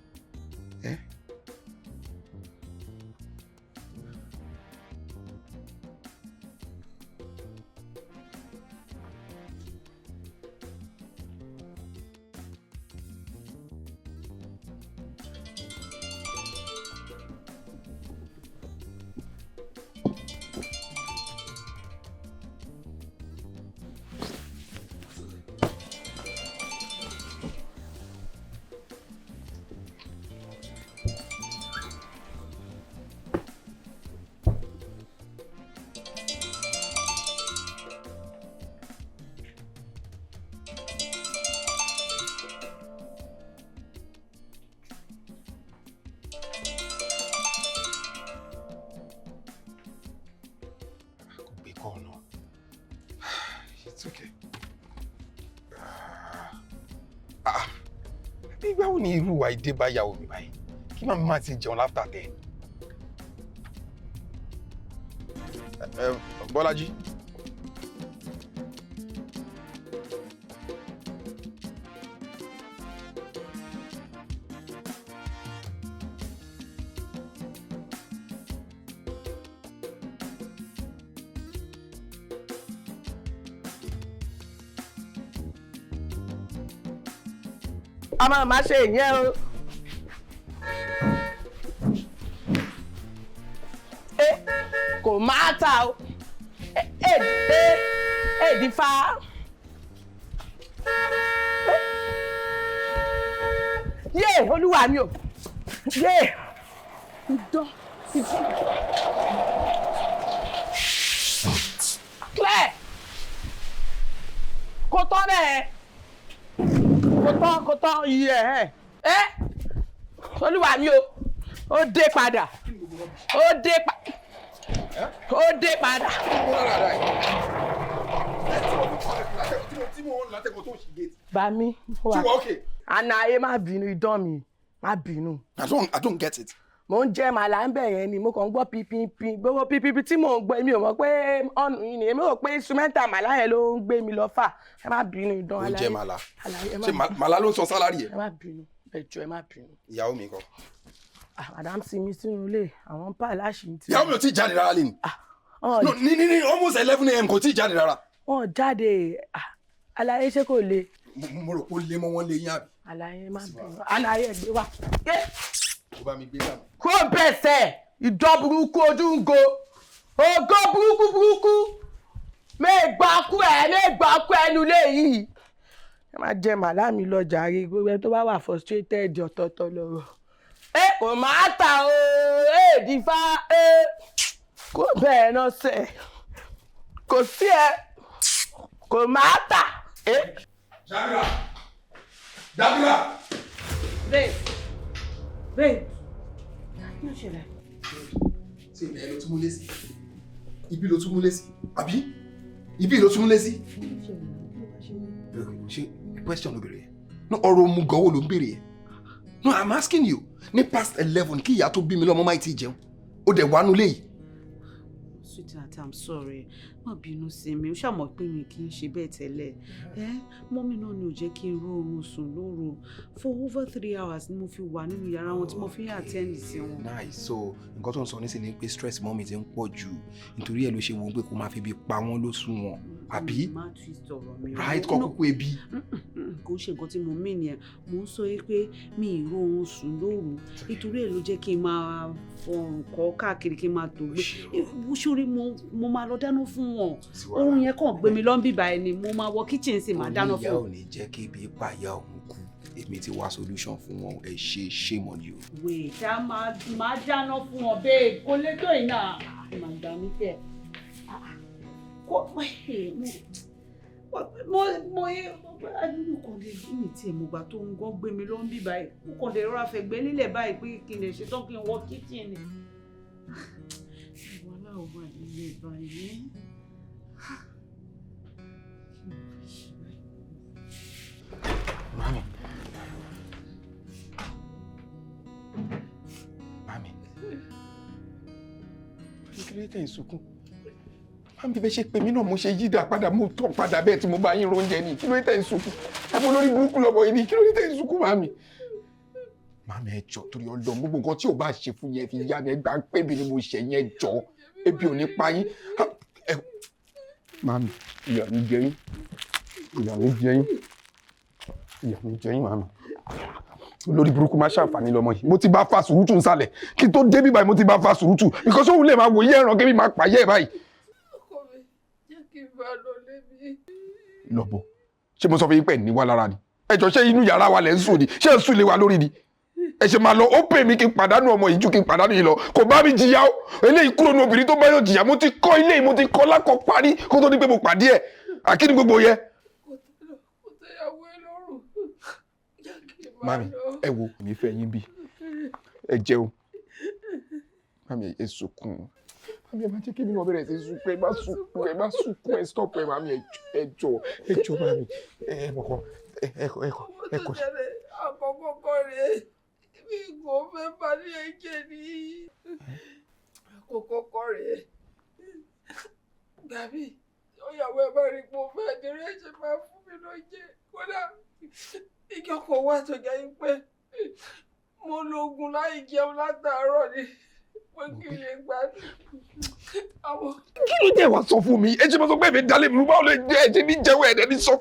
Nígbà wo ni irú wa ìdè bá yàwó mi báyìí? Kí màmí máa ti jẹun after 10? Bọ́lájí. A máa má ṣe ìyẹn o. Kò máa ta o. Èdè fa. Yé olúwa mi o. Yé. Idán. Claire. Kò tán bẹ́ẹ̀. Kò tán iye ẹ̀. Olúwa mi o. Ó dé padà. Bami, Anna, ẹ má bínú idán mi, má bínú. I don't get it. Mo ń jẹ màlà ń bẹ̀ yẹn ni, mo kàn ń gbọ́ pípípí, gbogbo pípípí tí mò ń gbọ́, èmi ò mọ̀ pé ọ̀nù yìí ni, èmi ò pé instrumenta màlà yẹn ló ń gbé mi lọ fà. Ẹ má bínú idán aláyé. Ó ń jẹ màlà. Ṣé màlà ló ń san sálárì ẹ̀? Ẹ má bínú, ẹ jọ̀ọ́ ẹ má bínú. Ìyàwó mi kọ́. Madam ti mi sínú ilé, àwọn pa láṣì ti. Ìyàwó mi ò tí ì jáde rárá lẹ́nu. No, ní almost 11 a.m. kò tí ì jáde rárá. Wọ́n jáde. Àlàyé ṣé kò le? Mo rò pé ó lé mọ́ wọn lé yín àbí. Àlàyé má bẹ̀rù. Àlàyé gbé wá. Kò bá mi gbé dànù. Kó bẹ̀sẹ̀ ìjọ burúkú ojú ń go. Ògo burúkú. Mẹ́gbàkú ẹnu léyìí. Ẹ máa jẹ màlámi lọ jàre gbogbo ẹni tó bá wà frustrated ọ̀tọ̀ọ̀tọ̀ lọ́rọ̀. Kò máa ta o, dìfá, kò bẹ́ẹ̀ náà sẹ̀. Kò sí kò máa tà. Dábìrà. Babe. Kí ló ṣẹlẹ̀? Ṣé ìbẹ̀rẹ̀ ló tún múlé sí? Ibi ló tún múlé sí? Àbí? Ibi ló tún múlé sí? Ṣé question ló bèrè yẹn? No, ọ̀rọ̀ òmùgọ̀ wo ló ń bèrè yẹn? No, I'm asking you. Ní past 11 kí ìyá tó bí mi lọ́mọ máa ti jẹun. Ó dẹ̀ wá nulẹ̀ yìí. Sweetheart, I'm sorry. Má bínú sí mi. Ó ṣàmọ̀ pé mi kì í ṣe bẹ́ẹ̀ tẹ́lẹ̀. Mọ́mí náà ni ò jẹ́ kí n ró oorun sùn lóru. For over 3 hours ni mo fi wà nínú yàrá wọn tí mo fi ń attend sí wọn. Nice. So nǹkan tó ń sọ nísìnyí ni pé stress mọ́mí ti ń pọ̀ jù. Nítorí ẹ̀ ló ṣe wọ́n pé kó máa fi ibi pa wọ́n lóṣù wọn. Àbí? Má twist ọ̀rọ̀ mi. Right, kọ́ kúkú ebi. Kò ṣe nǹkan tí mo mí nìyẹn. Mo ń sọ pé mi ì ró oorun sùn lóru. Nítorí ẹ̀ ló jẹ́ kí n máa fọrùn kọ́ káàkiri kí n máa tó gbé. Ṣórí mo máa lọ dáná fún wọn. Oorun yẹn kàn gbé mi lọ ń bíbá ẹni. Mo máa wọ kitchen sì máa dáná fún ìyá ò wọn. ní jẹ́ kí ibi pa ìyá òun kú. Èmi ti wá solution fún wọn. Ẹ ṣe shame on you. Wait, máa dáná fún wọn babe. Kò lè tó iná. Màá gbà mí kẹ́. Mo kàn lè ní tí mo gbà tó ń gbọ́ gbé mi lọ ń bí báyìí. Mo kàn lè rọra fẹ̀gbẹ́ nílẹ̀ báyìí pé kí n lè ṣetán kí n wọ kitchen ni. Ìwà láwọn wà nílé báyìí. Mami. Kí ló tẹ̀ ń sunkún? Mami bẹ́ẹ̀ ṣe pé mí náà mo ṣe yídà padà mo tọ̀ padà bẹ́ẹ̀ tí mo bá yín róúnjẹ ni. Kí ló tẹ̀ ń sunkún? Ẹ̀fọ́ lórí burúkú lọ́bọ̀ yìí ni. Kí ló tẹ̀ ń sunkún mami? Mami ẹ jọ̀ọ́ torí Ọlọ́run gbogbo nǹkan tí ò bá ṣe fún yẹn fi yá mi ẹ gbà pé bí ni mo ṣe yẹn ẹ jọ̀ọ́. Ebi ò ní pa yín. Mami ìyà mi jẹ yín. Ìyà mi jẹ yín. Ìyà mi jẹ yín mami. Olórí burúkú máa ṣàǹfààní lọ́mọ yìí. Mo ti bá fa sùúrùtù nsàlẹ̀. Kí n tó débí báyìí mo ti bá fa sùúrùtù. Because òun lè máa wòye ẹran kébí máa pààyẹ́ ẹ̀ báyìí. Ọkọ mi, jẹ́ kí n bá lọ lébi. Lọ́bọ̀, ṣé mo sọ fún yín pé ní wá lára ni? Ẹ jọ̀ọ́ ṣé inú yàrá wa lẹ̀ ń sùn ni? Ṣé ẹ sùn lé wa lórí ni? Ẹ ṣe máa lọ, ó pè mí kí n pàdánù ọmọ yìí ju kí n pàdánù yìí lọ. Kò bá mi jìyà ó. Eléyìí kúrò ní obìnrin tó bá yóò jìyà. Mo ti kọ́ ilé yìí, mo ti kọ́ lákọ̀ parí kó tó ní pé mo pàdé ẹ̀. Àkíní gbogbo yẹ. Kò tẹ́yàwó ẹ lọ́rùn. Jẹ́ kí n bá Mami, lọ. ẹ wo, mi fẹ́ yín bí. Ẹ jẹun. Mami, ẹ sunkún. Mami, ẹ má jẹ́ kí mi náà bẹ̀rẹ̀ sí sunkún. Ẹ má sunkún, ẹ stop ẹ mami, ẹ jọ̀ọ́ mami. Ẹ mọ̀kàn, ẹ kọ̀. Àkọ́kọ́ kọ́ rèé. Mi kò fẹ́ bá ní ẹ̀jẹ̀ ní. Àkọ́kọ́ kọ́ rèé. Gàbí, ìyàwó ẹ bá rí pé mo fẹ́ dèrè ẹ̀jẹ̀ máa fún mi lóúnjẹ. Kódà ìjọkọ̀ wà tó jẹ́ pé mo lo oògùn láì jẹun látàárọ̀ ni pé kí n lè gbádùn. Kí ló dé wá sọ fún mi? Ẹ ṣe máa sọ pé èmi dalẹ̀ mi báwo lè jẹ́ ẹ̀jẹ̀ ní jẹ́wọ́ ẹ̀dẹ̀ ní sọ.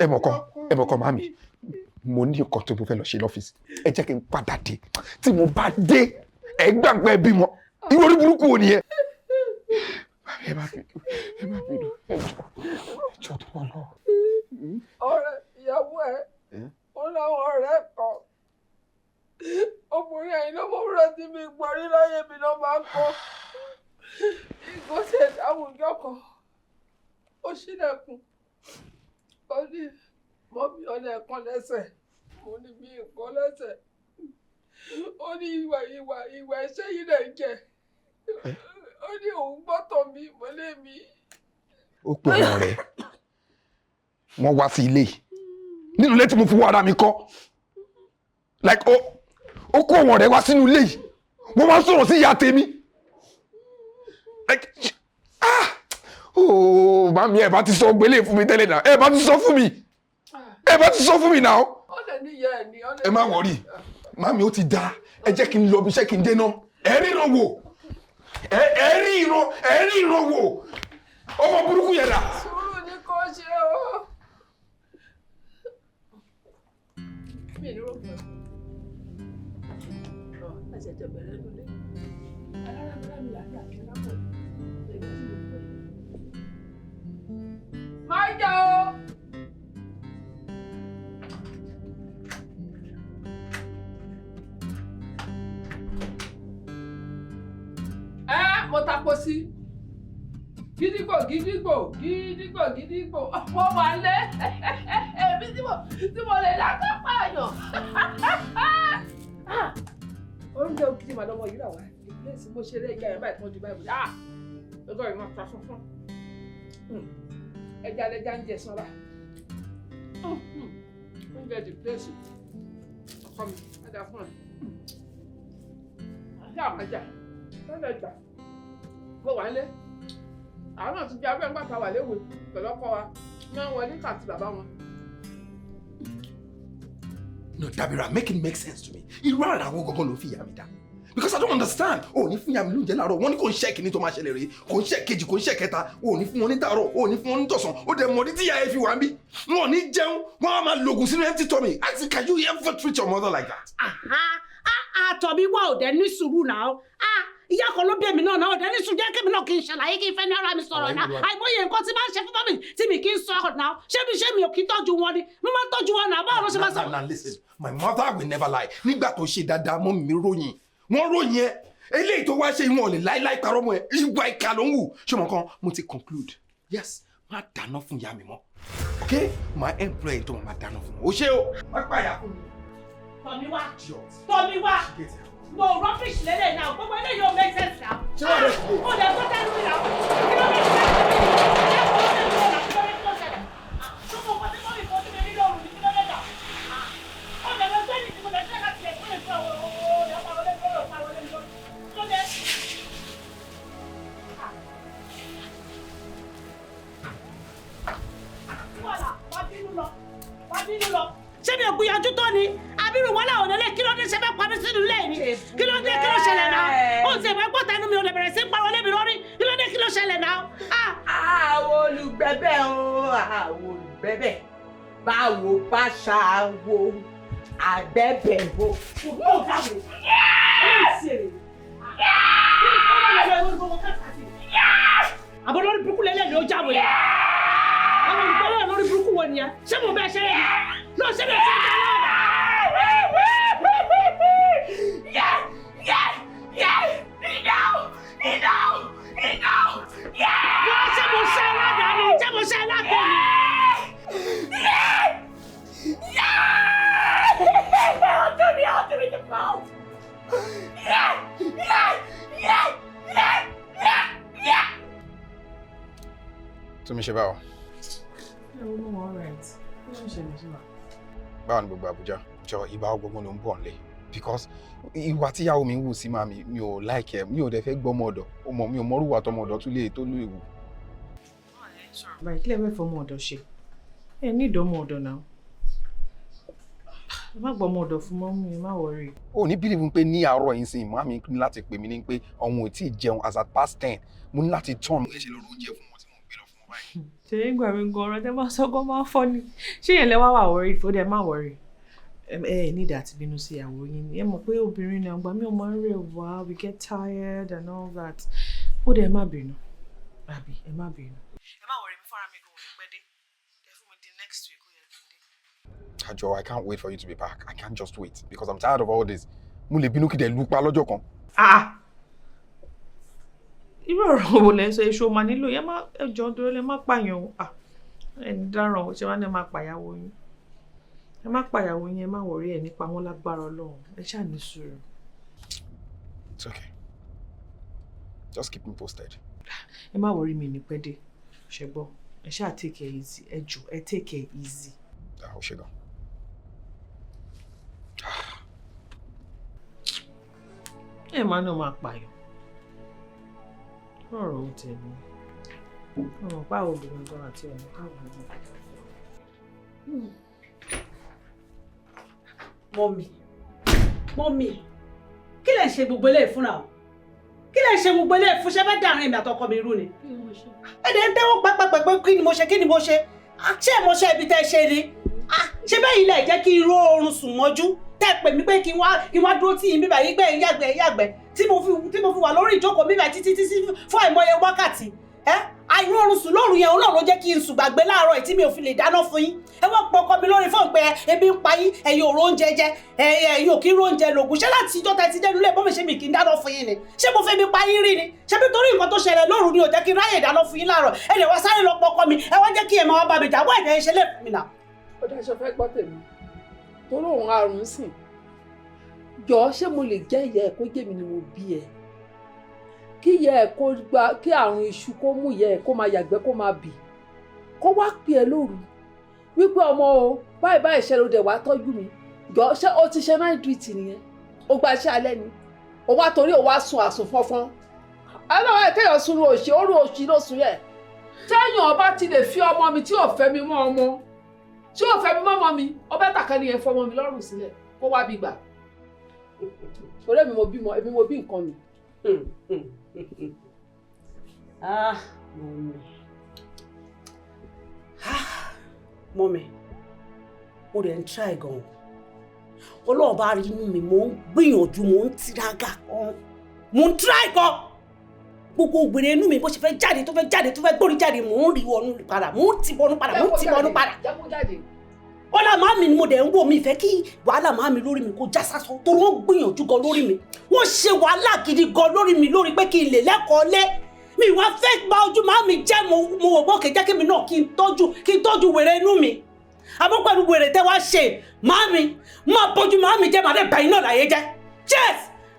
Ẹ mọ̀kàn mami, mo ní nǹkan tó mo fẹ́ lọ ṣe lọ́fíìsì. Ẹ jẹ́ kí n padà dé. Tí mo bá dé, ẹ gbàgbọ́ ẹ bímọ. Irú orí burúkú wo nìyẹn? Ẹ má bínú, ẹ jọ̀ọ́ tó wọ́n lọ. Ọ̀rẹ́ ìyàwó ẹ̀ ó láwọn ọ̀rẹ́ kan. Ọkùnrin ẹ̀yìn ló mọ̀ wúrọ̀ tí mi gbọ́ rí láyé mi ló máa ń kọ́. Ìgbọ́sẹ̀ ìdáhùn ìjọ kan. Ó ṣílẹ̀kùn. Ó ní mọ́mí ọ̀nà ẹ̀kan lẹ́sẹ̀. Mo ní mi nǹkan lẹ́sẹ̀. Ó ní ìwà ẹ̀ṣẹ̀ yìí lẹ̀ ń jẹ. Ó ní òun gbọ́tọ̀ mi mọ́lé mi. Ó pè wọ́n rẹ̀. Wọ́n wá sí ilé yìí. Nínú ilé tí mo fowó ara mi kọ́. Like ó kó wọn rẹ̀ wá sínú ilé yìí. Wọ́n máa ń sọ̀rọ̀ sí ìyá tèmi. Like mami ẹ bá ti sọ gbélé fún mi tẹ́lẹ̀ náà. Ẹ bá ti sọ fún mi. Ẹ bá ti sọ fún mi náà. Ọ̀lẹ̀ níyà ẹ̀ ní ọ̀lẹ̀. Ẹ má wọrí. Mami ó ti dáa. Ẹ jẹ́ kí n lọ bí iṣẹ́ kí n dé náà. Ẹ ríran wò. Ẹ̀rí ìran wò. Ọmọ burúkú yẹn dà. Sùúrù ni kò ṣe o. Mi ní rògbò. Ẹsẹ̀ jẹ bẹ̀rẹ̀ lólé. Alára mi àti àkẹ́lá pọ̀. Má jà o. Mo tapo sí. Gídígbò mo wà lé èmi tí mo lè dáká pààyàn. Oúnjẹ òkìtì màdọ́mọ yìí rà wá ìpínlẹ̀ mo ṣeré ìgbà yẹn báyìí kan ju báyìí lọ́gọ́ yìí máa ta funfun ẹja lẹja ń jẹ sanra oúnjẹ di pílẹ̀sì ọkọ mi ẹja fún ẹ àti àmàjà lọ́dọ̀ ìgbà mo wà lé. Àwọn náà ti jẹ́ abẹ́ ńgbà tá wà léwe pẹ̀lú ọkọ wa máa ń wọlé kàti bàbá wọn. No, Dabira, make it make sense to me. Irú àrà àwọn gangan ló fi ìyá mi dá. Because I don't understand. O ní fún ìyá mi lóúnjẹ láàárọ̀, wọ́n ní kò ń ṣe kíní tó máa ṣẹlẹ̀ rèé, kò ń ṣe kejì, kò ń ṣe kẹta, o ní fún wọn ní tàárọ̀, o ní fún wọn ní tọ̀sán, ó dẹ̀ mọ̀ ní tí ìyá ẹ fi wà ń bí. Wọn ò ní jẹun, wọ́n á máa lògùn sínú empty tummy. I think, can you ever treat your mother like that? Àtọ̀bí wà ò dẹ̀ ní sùúrù náà. Ìyá kan ló bí èmi náà ọ̀dẹ́ ní sùn jẹ́ kí èmi náà kì í ṣàlàyé kí n fẹ́ ní ara mi sọ̀rọ̀ náà. Àìmọye nǹkan tí máa ń ṣe fún mọ́mì tí mi kì í sọ̀rọ̀ náà. Ṣé mi ò kì í tọ́jú wọn ni? Mo máa ń tọ́jú wọn náà. Báwo ló ṣe máa sọ? Now listen, my mother will never lie. Nígbà tó ṣe dáadáa mọ́ mi ròyìn. Wọ́n ròyìn ẹ. Eléyìí tó wá ṣe ìwọ̀n lè láíláí parọ́ mọ́ ẹ. Ìwà ìkà ló ń wù. Ṣé mo kàn mo ti conclude? Yes, má dáná fún ìyá mi mọ́. Okay? My employee tó máa dáná fún mi. O ṣé o. Má pààyà fún mi. Tọ́mi wá. No rubbish lele now. Gbogbo eléyìí ò make sense now. Ṣé wàá rẹ̀ ṣe? Ó lè tó tẹ́lu mi náà. Kí ló dé tó ṣẹlẹ̀? Ṣùgbọ́n ọkọ tí mọ́mí kan tí mi nílò òrùn ní kí ló dé dà? Ó lè lọ sẹ́ni tí mo lè ṣe láti ẹ̀kọ́ lè fún àwọn ọ̀rọ̀ parọ́lé lọ. Kí ló dé? Wàhálà, wá bínú lọ. Ṣé mi ò gbìyànjú tó ni? Àbírù wọn làwọn ọ̀nà lé kí ló dé ṣe fẹ́ pa mí sínú ilé mi? Kí ló dé kí ló ṣẹlẹ̀ náà? Ó ti ẹ̀fẹ́ gbọ́ta inú mi ò lè bẹ̀rẹ̀ sí parọ́ lé mi lórí. Kí ló dé kí ló ṣẹlẹ̀ náà? Àwọn olùgbẹ́bẹ̀ àwọn olùgbẹ́bẹ̀ báwo bá ṣàwo àgbẹ̀bẹ̀ wo. Àbọ̀ lórí burúkú lélẹ̀ ni ó jáwé. Àwọn olùgbẹ́bẹ̀ lórí burúkú wo nìyẹn? Ṣé mo bẹ́ẹ̀ ṣe é? No, ṣé mi ò ṣe é dáná? Tumi ṣe báwo? Báwo ni gbogbo Abuja? Jọ ìbá ọgbọgbọn ló ń bọ̀ nílé. Because ìwà tíyàwó mi ń wù sí màmí mi ò like ẹ, mi ò dẹ̀ fẹ́ gbọ́ ọmọ ọ̀dọ̀. Ọmọ mi ò mọrúwà tọmọ ọ̀dọ̀ tún lè tó lù ìwù. Báyìí kílẹ̀ fẹ́ fọmọ ọ̀dọ̀ ṣe. Ẹ ní ìdánmọ ọ̀dọ̀ náà. Ẹ má gbọ́ ọmọ ọ̀dọ̀ fún mọ́mí, ẹ má worry. Ó ní believe pé ní àárọ̀ yìí sìn màmí ní láti pè mí ní pé ọ̀hún ò tí ì jẹun as at past 10. Mo ní láti turn mo ṣe lọ oúnjẹ fún wọn tí mo gbé lọ fún wọn báyìí. Ṣé ìgbà mi gan ọ̀rọ̀ tẹ́ máa sọ́kọ́ máa fọ́ ni? Ṣé yẹn lẹ wá wà worried fún dẹ má worry? Ẹ ní ìdá àti bínú sí ìyàwó yín ni. Ẹ mọ̀ pé obìnrin ni àgbà mi ò máa ń rẹ̀ wá, we get tired and all that. Ó dẹ̀ ẹ má bínú. Àbí ẹ má bínú. Ẹ má worry mi fọ́nra mi gan òní pẹ́ dé. Ẹ fún mi di next week ó yẹ kí n dé. Ajo, I can't wait for you to be back. I can't just wait because I'm tired of all this. Mo lè bínú kí dẹ̀ lù pa lọ́jọ́ kan. Irú ọ̀rọ̀ wo lẹ sọ èso máa nílò yẹn má ẹjọ́ dúró lẹ má pààyàn o. Ẹni dáràn o ṣe wá ní ẹ má pàyàwó yín. Ẹ má pàyàwó yín ẹ má wọrí ẹ nípa wọn lágbára Ọlọ́run. Ẹ ṣáà ní sùúrù. It's okay. Just keep me posted. Ẹ má wọrí mi ní pẹ́ dé. Ṣé gbọ́? Ẹ ṣáà take it easy. Ẹ jọ̀ọ́ ẹ take it easy. Ó ṣe gan. Ẹ má ní o máa pààyàn. Ọ̀rọ̀ ó tẹ̀ mí. Ọ̀rọ̀ báwo obìnrin gan àti ọ̀nà káwọn ọmọ. Mọ́mì, kí lẹ̀ ń ṣe gbogbo eléyìí fúnra o? kí lè ṣe gbogbo ilé ìfúnṣẹ́ fẹ́ dàrin èmi àtọkọ mi rú ni. ẹ̀dẹ̀ ń tẹ́wọ́ pẹ́pẹ́pẹ́ kí ni mo ṣe ṣé mo ṣe ibi tẹ́ ṣe ni ṣé bẹ́ẹ̀ ilẹ̀ jẹ́ kí n ró oorun sùn mọ́jú tẹ́ pè mí pé kí n wá dúró tí bíbá yìí gbẹ̀yìn yàgbẹ́ tí mo fi wà lórí ìjókòó bíbá títí fún àìmọye wákàtí àìró oorun sùn lóru yẹn náà ló jẹ́ kí n sùn gbàgbé láàárọ̀ tí mi ò fi lè dáná fún yín ẹ wọ́n pọkọ mi lórí fóònù pé ebi ń pa yín ẹ̀yin ò róúnjẹ jẹ ẹ̀yin ò kí róúnjẹ lògùn ṣé láti ìjọ́ tẹ́tí dẹ́nu lé bọ́mọ̀ ṣe mi kì í dáná fún yín ni ṣé mo fẹ́ mi pa yín rí ni ṣé bí torí nǹkan tó ṣẹlẹ̀ lóru ni ò jẹ́ kí n ráyè dáná fún yín láàárọ̀ ẹ lè wá sáré lọ pọkọ mi ẹ wá jẹ́ kí ẹ máa wá bá mi jà wọ́n ẹ̀dẹ̀ ṣe lè fún mi nà. ó dáṣọ fẹ́ gbọ́ tèmi torí òun àrùn sìn jọ ṣé mo lè jẹ́ ìyá ẹ̀ kó jẹ́ mi ni mo bí ẹ kí ìyá ẹ̀ kó gba kí àrùn iṣu kó mú ìyá ẹ̀ kó máa yàgbẹ́ kó máa bì kó wá pè ẹ́ lóru wípé ọmọ o báyìí ṣe ló dẹ̀ wá tọ́jú mi jọ ṣé o ti ṣe night duty nìyẹn o gba iṣẹ́ alẹ́ ni o wá torí o wá sun àsùn fọ́nfọ́n aláwọ̀ ẹ̀ kéèyàn sun òṣì ó rú òṣì ló sun yẹ téèyàn ọba ti lè fi ọmọ mi tí ò fẹ́ mi mọ́ ọmọ tí ò fẹ́ mi mọ́ ọmọ mi ọbẹ̀ tàkẹ́ni yẹn fọmọ mi lọ́rùn sílẹ̀ kó wá bí gbà torí èmi mo bí nǹkan mi. Mọ́mì mo dẹ̀ ń try gan-an ọlọ́ọ̀bá rí inú mi mò ń gbìyànjú mò ń tiraka mò ń try gan gbogbo ògbèrè inú mi bó ṣe fẹ́ jáde tó fẹ́ gbórí jáde mò ń rí wọnú padà mò ń ti bọnú padà ọlá màmí ni mo dẹ̀ ń wò mí fẹ́ kí wàhálà màmí lórí mi kó já sásán torí wọ́n gbìyànjú gan lórí mi wọ́n ṣe wàhálà gidi gan lórí mi lórí pé kí n lè lẹ́kọ̀ọ́ lé mi wá fẹ́ gba ojú màmí jẹ́ mo wò gbọ́ kẹjẹ́ kí mi náà kí n tọ́jú wèrè inú mi àmọ́ pẹ̀lú wèrè tẹ́ wá ṣe màmí máa bójú màmí jẹ́ màdé bẹ̀yìn náà láyé jẹ́ yes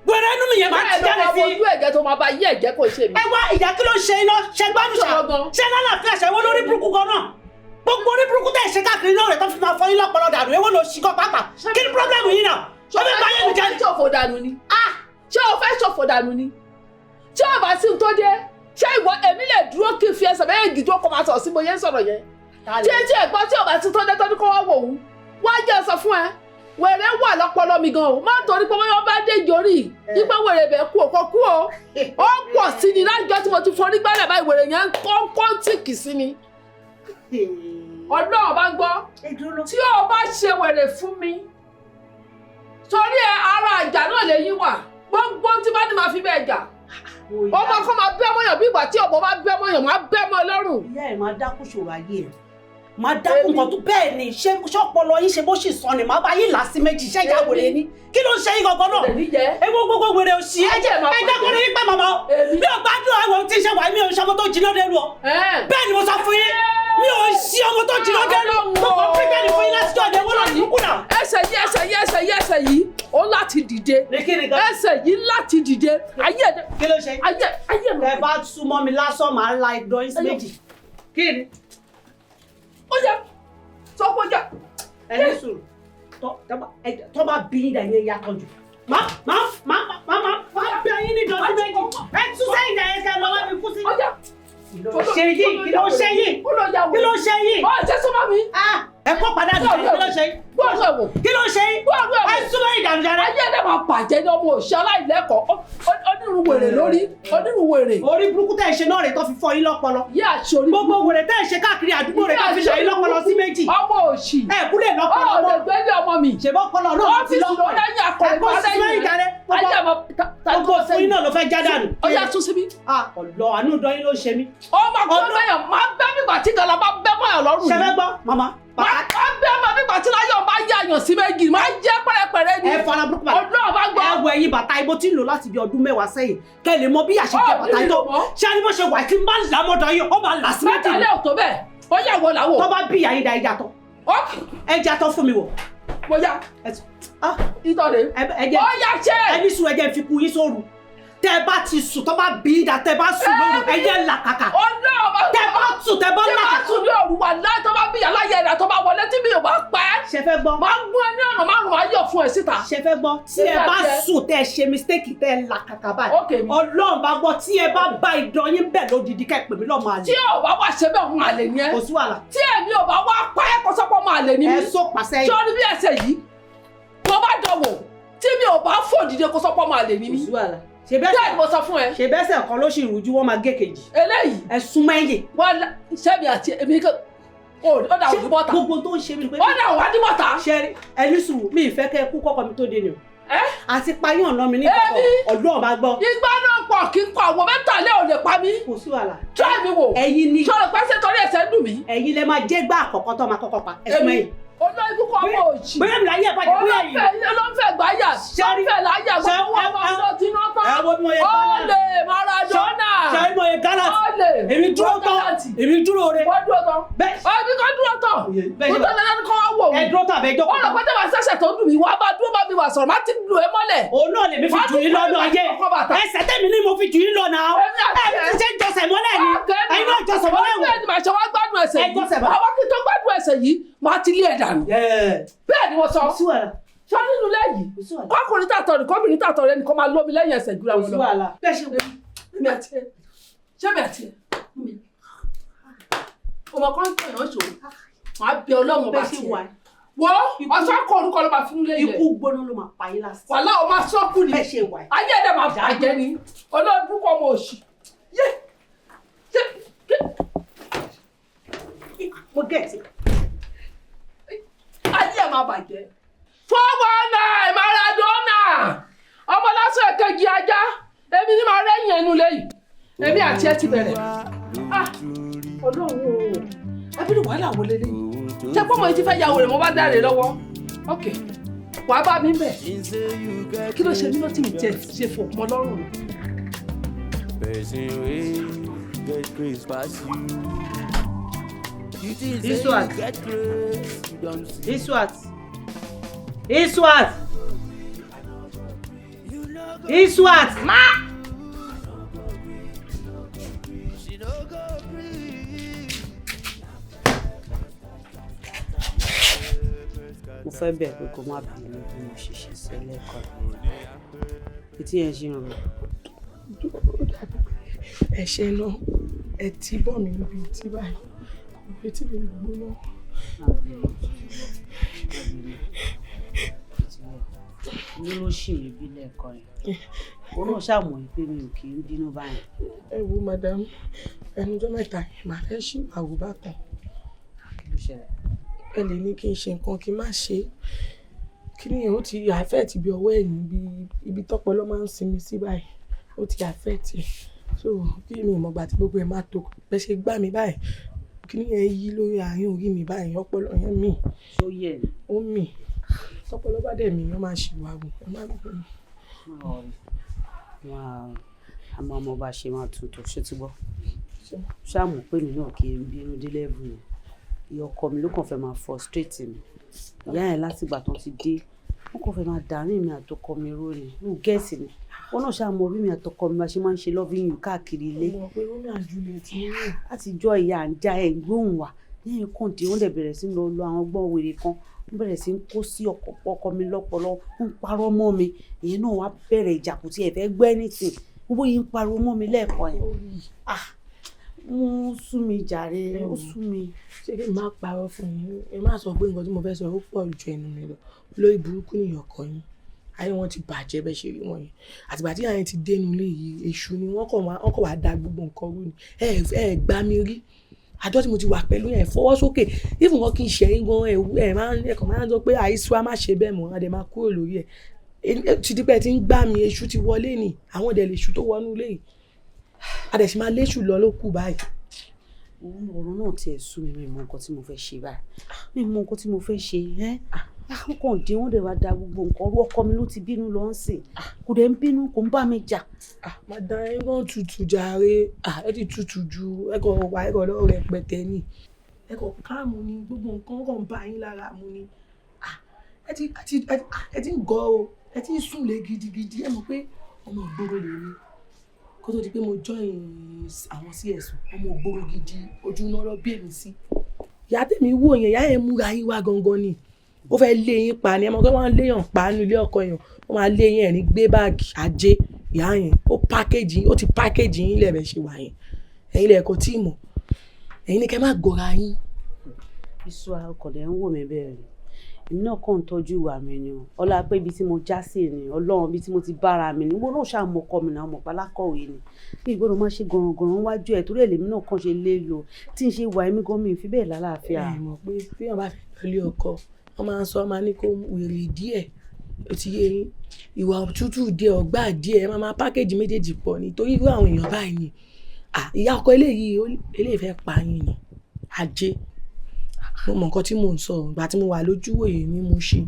wèrè inú mi yẹn máa ti jáde sí. ojú ẹ̀jẹ̀ tó máa bá yí ẹ̀jẹ̀ kò ṣe mi. ẹ wá ìyá kí ló ṣe iná ṣe gbádùn ṣe lálàáfíà ṣe wọ́n lórí burúkú gan náà gbogbo orí burúkú tẹ̀ ṣe káàkiri náà rẹ̀ tó fi máa fọ yín lọ́pọ̀lọ́ dànù èwo ló ṣì kọ́ pápá kí ni pírọ́blẹ́mù yín náà ṣé o fẹ́ bá yẹn mi jáde. ṣé o fẹ́ ṣòfò dànù ni ṣé o fẹ́ ṣòfò dànù ni ṣé o bá sí tó dé ṣé ìwọ èmi lè dúró kí n fi ẹsẹ̀ bẹ́ẹ̀ gidi ó kọ́ máa sọ̀rọ̀ sí mo yẹn ń sọ̀rọ̀ yẹn tí ẹ̀gbọ́n tí o bá sí tó dé tó ní kó wá wò ó wá jẹ́ sọ fún ẹ wèrè wà lọ́pọlọ mi gan o má torí pé wọ́n bá dé ìjòrí nípa wèrè bẹ̀ kú òkò kú o ó pọ̀ sí ni lájọ́ tí mo ti forí gbálẹ̀ báyìí wèrè yẹn ń kọ́ńtìkì sí ni ọlọ́run bá gbọ́ tí o bá ṣe wèrè fún mi torí ara àjà náà lẹ́yìn wà gbogbo tí bá ní máa fi bẹ́ẹ̀ jà ó máa kọ́ máa bẹ́ mọ́yàn bí ìgbà tí ọ̀bọ bá bẹ́ mọ́yàn máa bẹ́ mọ́ lọ́rùn. ìyá ẹ̀ máa dákú ṣòro ayé ẹ̀ máa dákú nǹkan tó bẹ́ẹ̀ ni ṣé ọpọlọ yín ṣe bó ṣì sọ ni máa bá yín là sí méjì ṣé ìjà wèrè ni kí ló ń ṣe yín gangan náà ewu gbogbo wèrè òṣì ẹ jẹ́ kó ní pẹ́ màmá mi ò gbádùn àwọn tí ń ṣe wà mí ò ṣe ọmọ tó jiná dé lu ọ bẹ́ẹ̀ ni mo sọ fún yín mi ò ṣí ọmọ tó jiná dé lu mo kàn pípẹ́ fún yín láti jọ ọ̀dẹ̀ wọ́n lọ sí kùnà. ẹsẹ̀ yìí ó láti dìde ẹsẹ̀ yìí láti dìde ayé ẹ̀ kí ló ṣe ayé mi. ẹ bá súnmọ́ mi lásán máa ń la ìdán yín sí méjì kí ni. ó yẹ sọ pé jà. ẹni sùn tó bá bí yín dà yín yàtọ̀ jù má bí yín ní ìdán sí méjì ẹ tún sẹ́yìn dà yín kẹ́ lọ́wọ́ mi kú sí. kí ló ṣe yìí kí ló ṣe yìí kí ló ṣe yìí. ọ jẹ súnmọ́ mi. ẹ kọ́ padà sí kí ló ṣe yìí. gbọ́dọ̀ wò. kí ló ṣe yìí. ẹ súnmọ́ ìdàmúdára. ayé ẹ̀ máa bàjẹ́ ní ọmọ òṣì aláìlẹ́kọ̀ọ́ onírú wèrè lórí onírú wèrè. orí burúkú tẹ̀ ṣe náà rè tó fi fọ́ yín lọ́pọlọ. yé àṣorí. gbogbo wèrè tẹ̀ ṣe káàkiri àdúgbò rè tó fi ṣe yín lọ́pọlọ sí méjì. ọmọ òṣì. ẹ kúlẹ̀ lọ́pọlọ náà. ọ̀rọ̀ gbẹ́lẹ̀ ọmọ mi. ṣèbọ́ pọlọ náà ti lọ́pọ̀ ṣẹfẹ gbọ́ mama. máa bẹ́ ọmọ bí pàtí láyọ̀ máa yá àyàn sí méjì máa jẹ́ pẹ́rẹpẹ̀rẹ ni. ẹ fara burúkú bàtà ọdún ọba gbọ́. ẹ wọ ẹyin bàtà ibo tí ń lò láti bí ọdún mẹ́wàá sẹ́yìn kẹ́ ẹ lè mọ bí àṣẹ jẹ bàtà yìí tó ṣé ni bó ṣe wà tí n bá là mọ́dọ̀ yìí ó máa là sí méjì. mẹ́ta lé òtó bẹ́ẹ̀ ó yà wọ làwọ̀. tó bá bí ìyá yín da ẹja tán ẹja tán fún mi wò. mo yá ìtọ́ rẹ̀ ó yà ṣe. ẹni sùn ẹjẹ fi kú yín sóru tẹ bá ti sùn tó bá bí ìdá tẹ bá sùn lóru ẹyẹ làkàkà tẹ bá sùn tẹ bá làkàkà. tẹ bá sùn ní òru wà láì tó bá bí aláyẹ rẹ tó bá wọlé tí mi ò bá pẹ́. ṣe fẹ́ gbọ́. máa ń gún ẹ ní ọ̀nà márùn-ún máa yọ̀ fún ẹ síta. ṣe fẹ́ gbọ́ tí ẹ bá sùn tẹ ṣe mistake tẹ làkàkà báyìí Ọlọ́run bá gbọ́ tí ẹ bá bá ìdán yín bẹ̀ lódìdí ká ẹ pè mí lọ́mọ àlè. tí ò bá wá ṣe bẹ́ẹ̀ mú àlè ni ẹ. kò sí wàhálà. tí èmi ò bá wá pa ẹ́ kó sọ́pọ̀ mọ́ àlè ni mí. ẹ sọ pàṣẹ yìí. tí ó ní bí ẹsẹ̀ yìí mo bá dọ̀wọ̀ tí mi ò bá fò dìde kó sọ́pọ̀ mọ́ àlè ni mí. kò sí wàhálà. ṣe bẹ́ẹ̀ mo sọ fún ẹ. ṣe bẹ́sẹ̀ kan ló ṣì rújú wọ́n máa gé kejì. eléyìí ẹ̀sùn mẹ́yìn. wọ́n ṣẹ́bi àti èmi kan ó dà òní bọ́ta. gbogbo tó ń ṣe mí pé. ó dà òwá ní bọ́ta. ṣe ẹni sùn mi ìfẹ́ kẹ́ kú kọ́kọ́ mi tó dé ni o. àti payán ọ̀nà mi ní kọ́kọ́ ọdún ọba gbọ́. ìgbà náà pọ̀ kí n kọ àwọn mẹ́tàlẹ́ ò lè pa mí. kò sí wàhálà. try mi wò. ẹ̀yin ni. sọ̀rọ̀ pẹ́sẹ̀ torí ẹ̀sẹ̀ dùn mí. ẹ̀yin lẹ máa jẹ́ gbá àkọ́kọ́ tó máa kọ́kọ́ pa ẹ̀sùn mẹ́yìn. olórí kúkọ ọmọ òjì. bóyá mi láyé àbájá bóyá yìí. olóńfẹ́ gbáyà. olóńfẹ́ láyà gbogbo wọn máa lọ tí náà tán. olè Maradona. ṣe mo ye gallat. olè. èmi dúró tán. èmi dúró re. wọ́n dúró tán. bẹ́ẹ̀. èmi kan dúró tán. mo tẹ́lẹ̀ lẹ́nu kọ́ wá wò. ẹ dúró tán àbẹ́jọ́. wọ́n lọ pẹ́tẹ́ wá sẹ́sẹ̀ tó dùn mí wá bá dúró bá mi wà sọ̀rọ̀ má ti lù ẹ́ mọ́lẹ̀. òun náà lèmi fi jù yín lọ́nà ayé. ẹsẹ̀ tẹ̀mí ni mo fi jù yín lọ́nà. ẹ ṣe jọsẹ̀ mọ́lẹ̀ ni. ẹ̀yin náà jọsẹ̀ mọ́lẹ̀ wò. bẹ́ẹ̀ ni màá ṣe wá gbádùn ẹsẹ̀ yìí. àwọn kí n tó gbádùn ẹsẹ̀ yìí máa ti lé ẹ̀ dànù. bẹ́ẹ̀ ni wọ́n sọ. sọ nínú lẹ́yìn kọkùnrin tàtọ̀ rẹ̀ kọ́bìnrin tàtọ̀ rẹ̀ nìkan máa lómi lẹ́yìn ẹsẹ̀ jura wọn lọ. bẹ́ẹ̀ ṣe wọ́n mi àti ẹ̀ ṣé mi àti ẹ̀ ọmọ kan tó yàn ṣòro máa bẹ ọlọ́run bá tiẹ̀ wo ọ̀sán kọ orúkọ ló máa fún lẹ́yìn rẹ̀ ikú gbóná ló máa pa yín lásìkò. wàhálà o máa sọ́kù ni bẹ́ẹ̀ ṣe wà ayé ẹ̀dẹ̀ máa bàjẹ́ ni olóòdù kọ́ ọmọ òṣì yé mo gẹ̀ẹ́sì. ayé ẹ̀ máa bàjẹ́. 419 Maradona ọmọ lásán ẹ̀kẹ́jì ajá èmi ni màá rẹ́yìn ẹnu lẹ́yìn èmi àti ẹ ti bẹ̀rẹ̀ ọlọ́run o abínú wàhálà wo lélẹ́yìn ṣé pọ́nmọ́ yìí ti fẹ́ yàwó rẹ̀ mo bá dáre lọ́wọ́ ok wàá bá mi bẹ̀ kí ló ṣe nínú tí mi jẹ ṣe fòpọ̀ lọ́rùn. Iswat Iswat Iswat Iswat ma. mo fẹ́ bẹ̀ pé kó má bínú bí mo ṣe ṣe sọ lẹ́ẹ̀kan etí ẹ̀ ṣe ń rò. ẹ̀ṣẹ̀ náà ẹ ti bọ̀ mí níbi tí báyìí ìwé tí mi gbóná. ní ló ṣì rí bí lẹ́ẹ̀kan yẹn ó náà ṣàmọ̀ pé mi ò kì í bínú báyìí. ẹ wo madam ẹnujọ́ mẹ́ta yìí màá fẹ́ ṣì àwòbá kan. kí ló ṣẹlẹ̀. ẹ lè ní kí n ṣe nǹkan kí n má ṣe kí nìyẹn ó ti àfẹ́ẹ̀tì bí ọwọ́ ẹ̀yìn bí ibi tọ́pọlọ máa ń sinmi sí báyìí ó ti àfẹ́ẹ̀tì so kí mi ìmọ̀gbà tí gbogbo ẹ̀ máa tó bẹ́ẹ̀ ṣe gbá mi báyìí kí nìyẹn yí lórí àárín orí mi báyìí ọpọlọ yẹn mì ó mì tọ́pọlọ bá dẹ̀ mí wọ́n máa ṣì wà wò ẹ má gbé mi. àmọ́ ọmọ bá ṣe máa tuntun ṣé ti gbọ́ ṣáàmù pé mi náà kì í bínú dé lẹ́bù yẹn ìyá ọkọ mi ló kàn fẹ́ máa frustrate mi ìyá yẹn látìgbà tó ti dé wọn kàn fẹ́ máa dàárín mi àtọkọ mi ró ni ní gẹ̀ẹ́sì ni wọn náà ṣáà mọ bí mi àtọkọ mi máa ṣe máa ń ṣe loving you káàkiri ilé láti jọ ìyá à ń já ẹ̀ gbóhùn wá lẹ́yìn kàǹtì wọn dẹ̀ bẹ̀rẹ̀ sí lọ àwọn gbọ́n wèrè kan wọn bẹ̀rẹ̀ sí ń kó sí ọkọ mi lọ́pọlọ ń parọ́ mọ́ mi ìyẹn náà wá bẹ̀rẹ̀ ìjà kò tiẹ̀ fẹ́ gbẹ́ anything gbogbo yìí ń pariwo mọ́ mi lẹ́ẹ̀kan yẹn mo sú mi jàre ó sú mi. ṣé kí n má parọ́ fún yín ẹ má sọ pé nǹkan tí mo fẹ́ sọ ó pọ̀ ju ẹnu mi lọ lórí burúkú nìyẹn ọkọ yín ayé wọn ti bàjẹ́ bẹ́ẹ̀ ṣe rí wọn yẹn àtìgbà tí àyẹn ti dénú ilé yìí èṣù ni wọ́n kàn wá da gbogbo nǹkan rú ni ẹ gbá mi rí àjọ tí mo ti wà pẹ̀lú yẹn fọwọ́ sókè ìfún kan kí n ṣẹ̀yìn gan ẹ̀kọ́ máa ń sọ pé àìsí wa má ṣe bẹ́ẹ̀ mọ́ adé máa kúrò lórí ẹ̀ ti dípẹ́ tí ń gbá mi èṣù ti wọlé ni àwọn ọ̀dẹ̀ lèṣù tó wọnú ilé yìí adẹ̀ sì máa léṣù lọ ló kù báyìí. ọ̀rọ̀ náà tiẹ̀ sú mi mọ nǹkan tí mo fẹ́ ṣe báyìí mi mọ nǹkan tí mo fẹ́ ṣe kàn dín wọn dẹ̀ wá da gbogbo nǹkan ọrú ọkọ mi ló ti bínú lọ ń sìn kò dẹ̀ ń bínú kò ń bá mi jà. madam ẹ kàn tutù jàre ẹ ti tutù ju ẹ kàn wà ẹ kàn lọ rẹpẹtẹ ni ẹ kàn káàmù ni gbogbo nǹkan kàn bá yín lára mu ni ẹ ti ń gọ o ẹ ti ń sùn lé gidigidi ẹ mọ̀ pé ọmọ ìgboro lè ní kó tó di pé mo join àwọn cs ọmọ ògbóró gidi ojú náà lọ bí èmi sí. ìyá tèmi wò yẹn ìyá yẹn múra yín wá gangan ni ó fẹ́ lé yín pa ni ẹ mọ̀ pé wọ́n léèyàn pa nínú ilé ọkọ yẹn wọ́n máa lé yín ẹ̀rín gbé báàgì ajé ìyá yẹn ó ti pákéjì yín lẹ́ẹ̀bẹ̀ ṣe wà yẹn ẹ̀yin lẹ́ẹ̀kọ́ tí ì mọ̀ ẹ̀yin ni kẹ́ má gọra yín. iṣu ọkọ̀ dẹ̀ ń wò mí bẹ́ẹ̀ ni èmi náà kàn ń tọ́jú ìwà mi ni o ọlá pé ibi tí mo já sí ni ọlọ́run ibi tí mo ti bára mi ni mo náà ṣàmọ̀kọ mi náà mọ̀ pálákọ̀wé ni bí ìgbọ́dọ̀ máa ṣe gọ̀rọ̀gọ̀rọ̀ wájú ẹ̀ torí èlèmi náà kàn ṣe lé lò tí n ṣe wà èmi gan mi fi bẹ́ẹ̀ lálàáfíà. ẹ mọ̀ pé bí wọ́n bá fẹ́ lọlé ọkọ wọ́n máa ń sọ máa ní kó wèrè díẹ̀ ó ti yé yín ìwà òtútù díẹ̀ ọgbà díẹ̀ máa pákéjì méjèèjì pọ̀ nítorí irú àwọn èèyàn báyìí ni ìyá ọkọ eléyìí fẹ́ pa yín ni ajé mo mọ nǹkan tí mò ń sọ ìgbà tí mo wà lójúwòye ni mo ṣe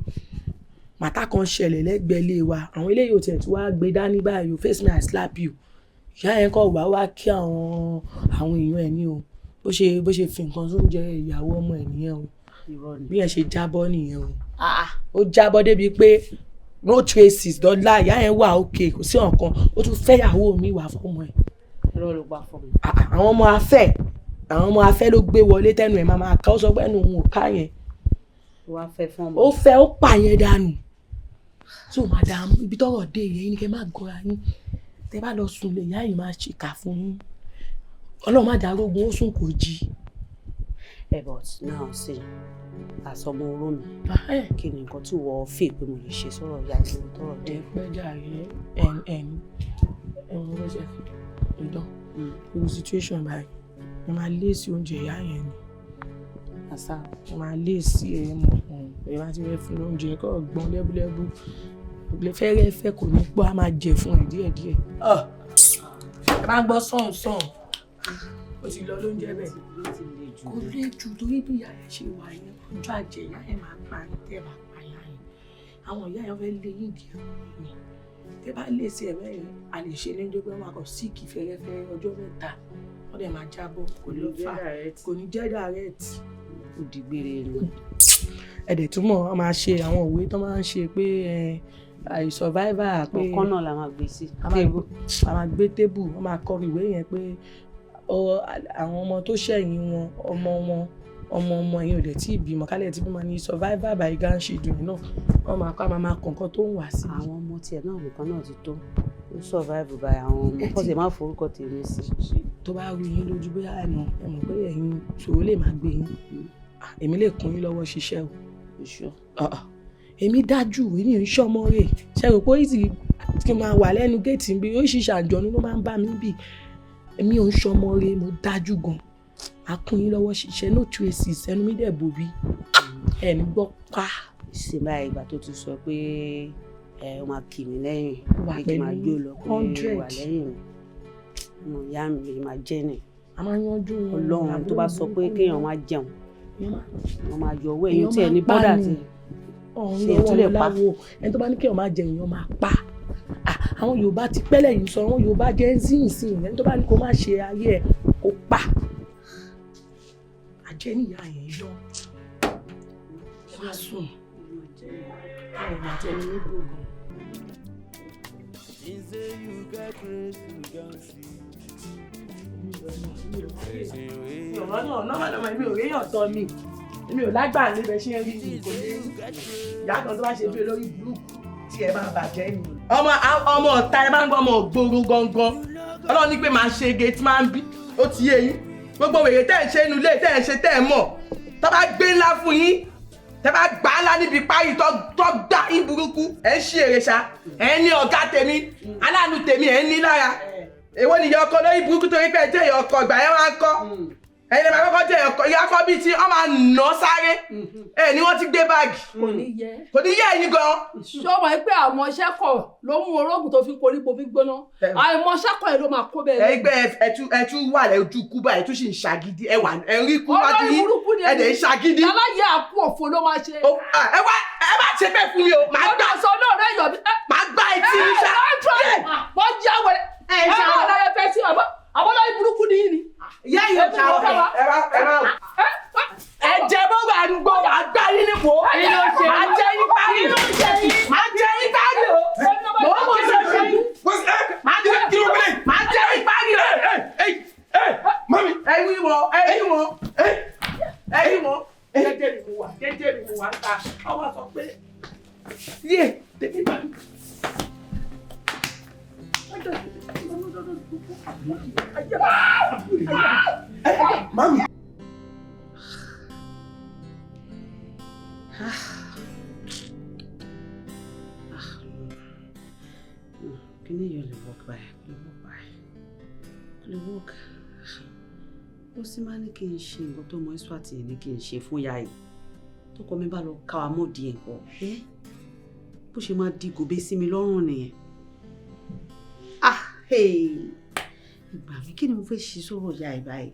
màtá kan ṣẹlẹ̀ lẹ́gbẹ̀ẹ́ ilé wa àwọn eléyìí ò tiẹ̀ tí wàá gbé dání báyìí o face me I slap you ìyá yẹn kọ̀ wá kí àwọn èèyàn ẹ̀ ní o bó ṣe fi nǹkan tó ń jẹ ìyàwó ọmọ ẹ̀ nìyẹn o bí ẹ ṣe jábọ́ nìyẹn o ó jábọ́ débi pé no traces dọ́là ìyá yẹn wà òkè kò sí ọ̀kan ó tún fẹ́ ìyàwó mi wà fọmọ ẹ̀. irọ́ ló gbà fún mi. àwọn ọmọ afẹ́ ló gbé wọlé tẹnu ẹ̀ máa ká ó sọ pé ẹnu òun ò ká yẹn. wàá fẹ́ fún ọmọ. ó fẹ́ ó pa yẹn dànù. so madam ibi tọ́rọ̀ dé yẹn ni kẹ́ máa gọra yín tẹ́ bá lọ sùn lè yá yìí máa ṣèkà fún yín ọlọ́run má darógun ó sùn kò jí. but now see àsọmọ oró mi kí ni nǹkan tí wọ́n fi pé mo lè ṣe sọ̀rọ̀ ìyá ìlú tọ́rọ̀ dé. ẹ pẹ́ jàre ẹ̀ẹ́n lọ́sẹ̀ ìdán irú situation báyìí ẹ máa lé sí oúnjẹ ìyá yẹn ni àṣà ẹ máa lé sí ẹ mọ̀ ẹ máa ti fẹ́ fún oúnjẹ kọ́ gbọ́n lẹ́búlẹ́bú fẹ́rẹ́fẹ́ kò ní pọ́ á máa jẹ fún ẹ díẹ̀díẹ̀. ẹ máa gbọ́ sàn ó ti lọ lóúnjẹ bẹ́ẹ̀ kò lè jù torí bí ìyá yẹn ṣe wà yẹn ọjọ́ àjẹ ìyá yẹn máa pa ní tẹ́ bá pa ìyá yẹn àwọn ìyá yẹn fẹ́ lé yín díẹ̀ ni tẹ́ bá lé sí ẹ̀mẹ́ yẹn a lè ṣe lẹ́jọ́ pé wọ́n máa kọ́ síìkì fẹ́rẹ́fẹ́ ọjọ́ mẹ́ta wọ́n dẹ̀ máa jábọ́ kò ní fà kò ní jẹ́ direct ó di gbére ni. ẹ̀dẹ̀ túmọ̀ wọ́n máa ṣe àwọn òwe tó máa ń ṣe pé survivor pé ọkàn náà la máa gbé sí tébù a máa gbé tébù wọ́n máa kọ ìwé yẹn pé àwọn ọmọ tó ṣẹ̀yìn wọn ọmọ yẹn ò dẹ̀ tí ì bímọ kálẹ̀ tí bímọ ní survivor by gan ṣìdùn náà wọ́n máa kọ́ àmà kọ̀ọ̀kan tó ń wà sí. àwọn ọmọ tiẹ̀ náà nìkan náà ti tó ó survive by àwọn ọmọ kọ́sẹ̀ má forúkọ tèmi sí. tó bá rú yín lójú bóyá ẹ̀nà ẹ mọ̀ pé ẹ̀yin ṣòro lè máa gbé yín èmi lè kún yín lọ́wọ́ ṣiṣẹ́ o. èmi dájú èmi ò ń ṣọmọ rẹ̀ ṣe rò pé kí n máa wà lẹ́nu géètì bí oríṣiríṣi àjọ̀nú ló máa ń bá mi bì èmi ò ń ṣọmọ rẹ̀ mo dájú gan a kún yín lọ́wọ́ ṣiṣẹ́ no traces ẹnu mi dẹ̀ bòbí ẹni gbọ́ pa. ìsinmi ìgbà tó ti sọ pé ó máa kì mí lẹ́yìn pé kí n máa gbé lọ pé wà lẹ́yìn mi mo yá mi lè máa jẹ́ nì. a máa yanjú ọlọ́run tó bá sọ pé kéèyàn máa jẹun wọ́n máa yọ owó èyí tí ẹ ní bọ́dà tí ṣe tó lè pa. ẹni tó bá ní kéèyàn máa jẹun èèyàn máa pa àwọn Yorùbá ti pẹ́lẹ̀ yìí sọ àwọn Yorùbá jẹ́ ńsìn ẹni tó bá ní kó má ṣe ayé ẹ̀ kó pa àjẹ́ níyà yẹn yọ ẹ má sùn ẹ má jẹ́ ní gbogbo. mi ò réyàn tán mi èmi ò lágbà níbẹ̀ ṣe ń rí mi kò ní ìyá kan tó bá ṣe bí olórí burúkú tí ẹ máa bàjẹ́ ni. ọmọ ọ̀tá ẹ máa ń gbọ́ ọmọ ògbóró gangan ọlọ́run ní pé máa ṣe ege tí máa ń bí ó ti yé yín gbogbo wèrè tẹ́ ẹ̀ ṣe inú ilé tẹ́ ẹ̀ ṣe tẹ́ ẹ̀ mọ̀ tó bá gbé ńlá fún yín tẹ́ bá gbà á ńlá níbi páyì tó gbá yín burúkú ẹ̀ ń ṣe èrè ṣá ẹ̀ ní ọ̀gá tèmi aláàánú tèmi ẹ̀ ń ní lára èwo ni ìyá ọkọ lórí burúkú torí pé ẹ jẹ́ ìyá ọkọ ìgbà yẹn wá ń kọ́ ẹ̀yin lè máa kọ́kọ́ jẹ́ ìyá ọkọ bíi tí wọ́n máa nà sáré ẹ̀ ni wọ́n ti gbé báàgì kò ní yẹ ẹ̀yin gan. ṣé o mọ̀ pé àwọn iṣẹ́kọ̀ ló mú orógùn tó fi koríko fi gbóná àwọn iṣẹ́kọ̀ yẹn ló máa kó bẹ́ẹ̀. ẹgbẹ́ ẹtú wà lẹ́jú kúbà ẹtú sì ń ṣàgídí ẹ wà ẹ rí kúbà tí ẹ̀dẹ̀ ń ṣàgídí. aláyé àpò òfò ló máa ṣe. ẹ bá ṣe bẹ́ẹ̀ fún mi o máa gbà sọ náà rẹ̀ yọ̀ bí. máa gbà etí mi ṣá. wọ́n jẹ́ àwọn ẹ̀ máa láyé fẹ́ sí àwọn ọlọ́yin burúkú ni yìí ni. ìyá yìí ò ṣàwọ̀ ẹ jẹ bọ́ọ̀gù àdúgbò àgbà yín nípò máa jẹ yín parí máa jẹ yín parí o mọ̀ mọ̀ ṣe ṣe yín máa jẹ yín parí o. mami. ẹyin wọn jẹjẹ mi mo wà ń ta ọwọ́ sọ pé yé tèmi bá mi. Mami. lè work báyìí kò lè work ó sì máa ní kí n ṣe nǹkan tó mọ Iswati ní kí n ṣe fún ìyá yìí tó kọ́ mi bá lọ ká wa mọ́ di ẹ̀kọ́ bó ṣe máa di gòbé sí mi lọ́rùn nìyẹn ìgbà mi kí ni mo fẹ́ ṣe sọ̀rọ̀ ìyá ẹ̀ báyìí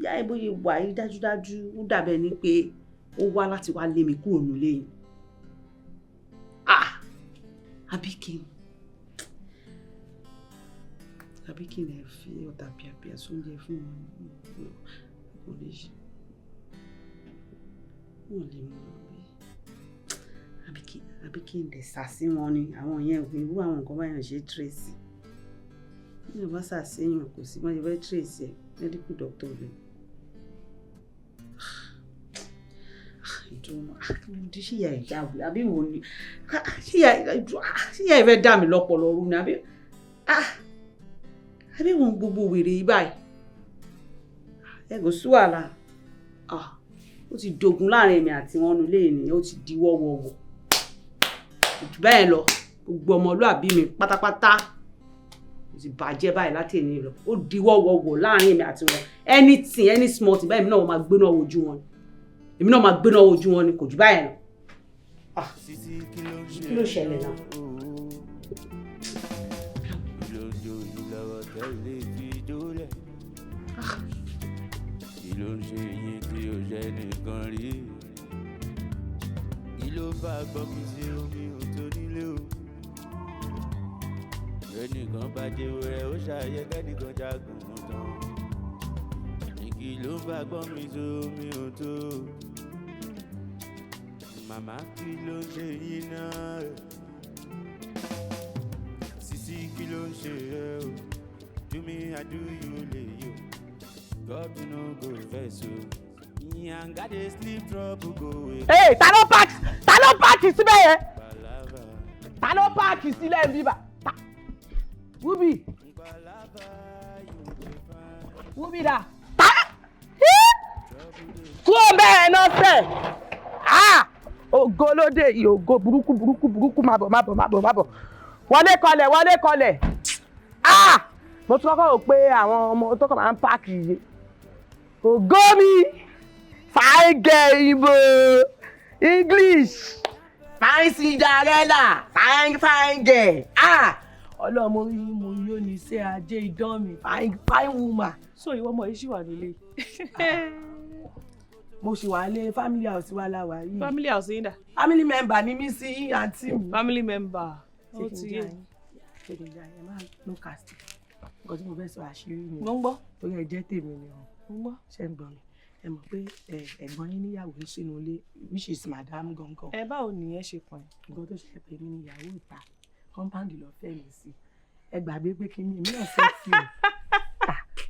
ìyá ẹ̀ bóyá wà yìí dájúdájú ó dàbẹ̀ ni pé ó wá láti wá lé mi kúrò nílé yìí àbí kí n lè fi ọ̀tá pìàpìà sóúnjẹ fún wọn kò lè ṣe wọn lè mú àbí kí n lè sá sí wọn ni àwọn yẹn irú àwọn nǹkan báyọ̀ ṣe tracy ní ọba sàṣeyàn kò sí wọ́n fẹ́ tracy ẹ̀ medical doctor rẹ̀ ìdúró ṣíyà ìjáwé àbí wo ni ṣíyà ìfẹ́ dà mí lọ́pọ̀lọ́ rú ni àbí wọn gbogbo wèrè yìí báyìí ẹgò sí wàhálà ó ti dogun láàrin èmi àti wọn nulẹ̀ ènìyàn ó ti di wọ́wọ́wọ́ jù bẹ́ẹ̀ lọ gbogbo ọmọlúàbí mi pátápátá ó ti bàjẹ́ báyìí láti èní lọ ó di wọ́wọ́wọ́ láàrin èmi àti wọn anything any small thing báyìí èmi náà wọ́n máa gbéná wojú wọn èmi náà máa gbéná wojú wọn ni kò jù báyìí lọ kí ló ṣẹlẹ̀ náà. ló ń ṣe yín tí ó jẹ́ nìkan rí kí ló bá gbọ́n mi sí omi ò tó nílé o ẹnìkan bá jẹ́ wẹ́rẹ́ ó ṣàyẹ kẹ́nìkan jagun tán ní kí ló bá gbọ́n mi sí omi ò tó màmá kí ló ń ṣe yín náà Sisi kí ló ń ṣe ẹ o do me I do you lè yọ. God no go vex o. Yanga dey sleep trouble go away. Hey, ta ló páàkì síbẹ̀ yẹn? Ta ló páàkì sílẹ̀ bíbà? Wúbí dà. Kúrò bẹ́ẹ̀ náà sẹ̀. Ògo lóde yìí, ògo burúkú má bọ̀. Wọlé kọlẹ̀. Mo tún kọ́kọ́ rò pé àwọn ọmọ tó kàn máa ń páàkì yìí. Ògo mi fine girl Igbo English fine Cinderella fine girl ọlọ́mọ yìí mo yóò ní ṣe ajé idán mi fine woman. So ìwọ ọmọ yìí ṣì wà nílé. Mo ṣì wà ní family house wa láwa yìí. Family house yín dà. Family member ni mí sí àǹtí mi. Family member. Ó ti yé. Ṣé kí n jà ẹ máa no cast nǹkan tí mo fẹ́ sọ àṣírí mi. Mo ń gbọ́. Torí ẹ jẹ́ tèmi ni o. Mo ń gbọ́. Ṣé ń gbọ́ mi? Ẹ mọ̀ pé ẹ̀gbọ́n yín níyàwó sínú ilé which is madam gangan. Báwo nìyẹn ṣe pọ̀ ẹ́? Nǹkan tó ṣe pé mi ní ìyàwó ìta compound lọ fẹ́ mi sí. Ẹ gbàgbé pé kí ni èmi náà fẹ́ sí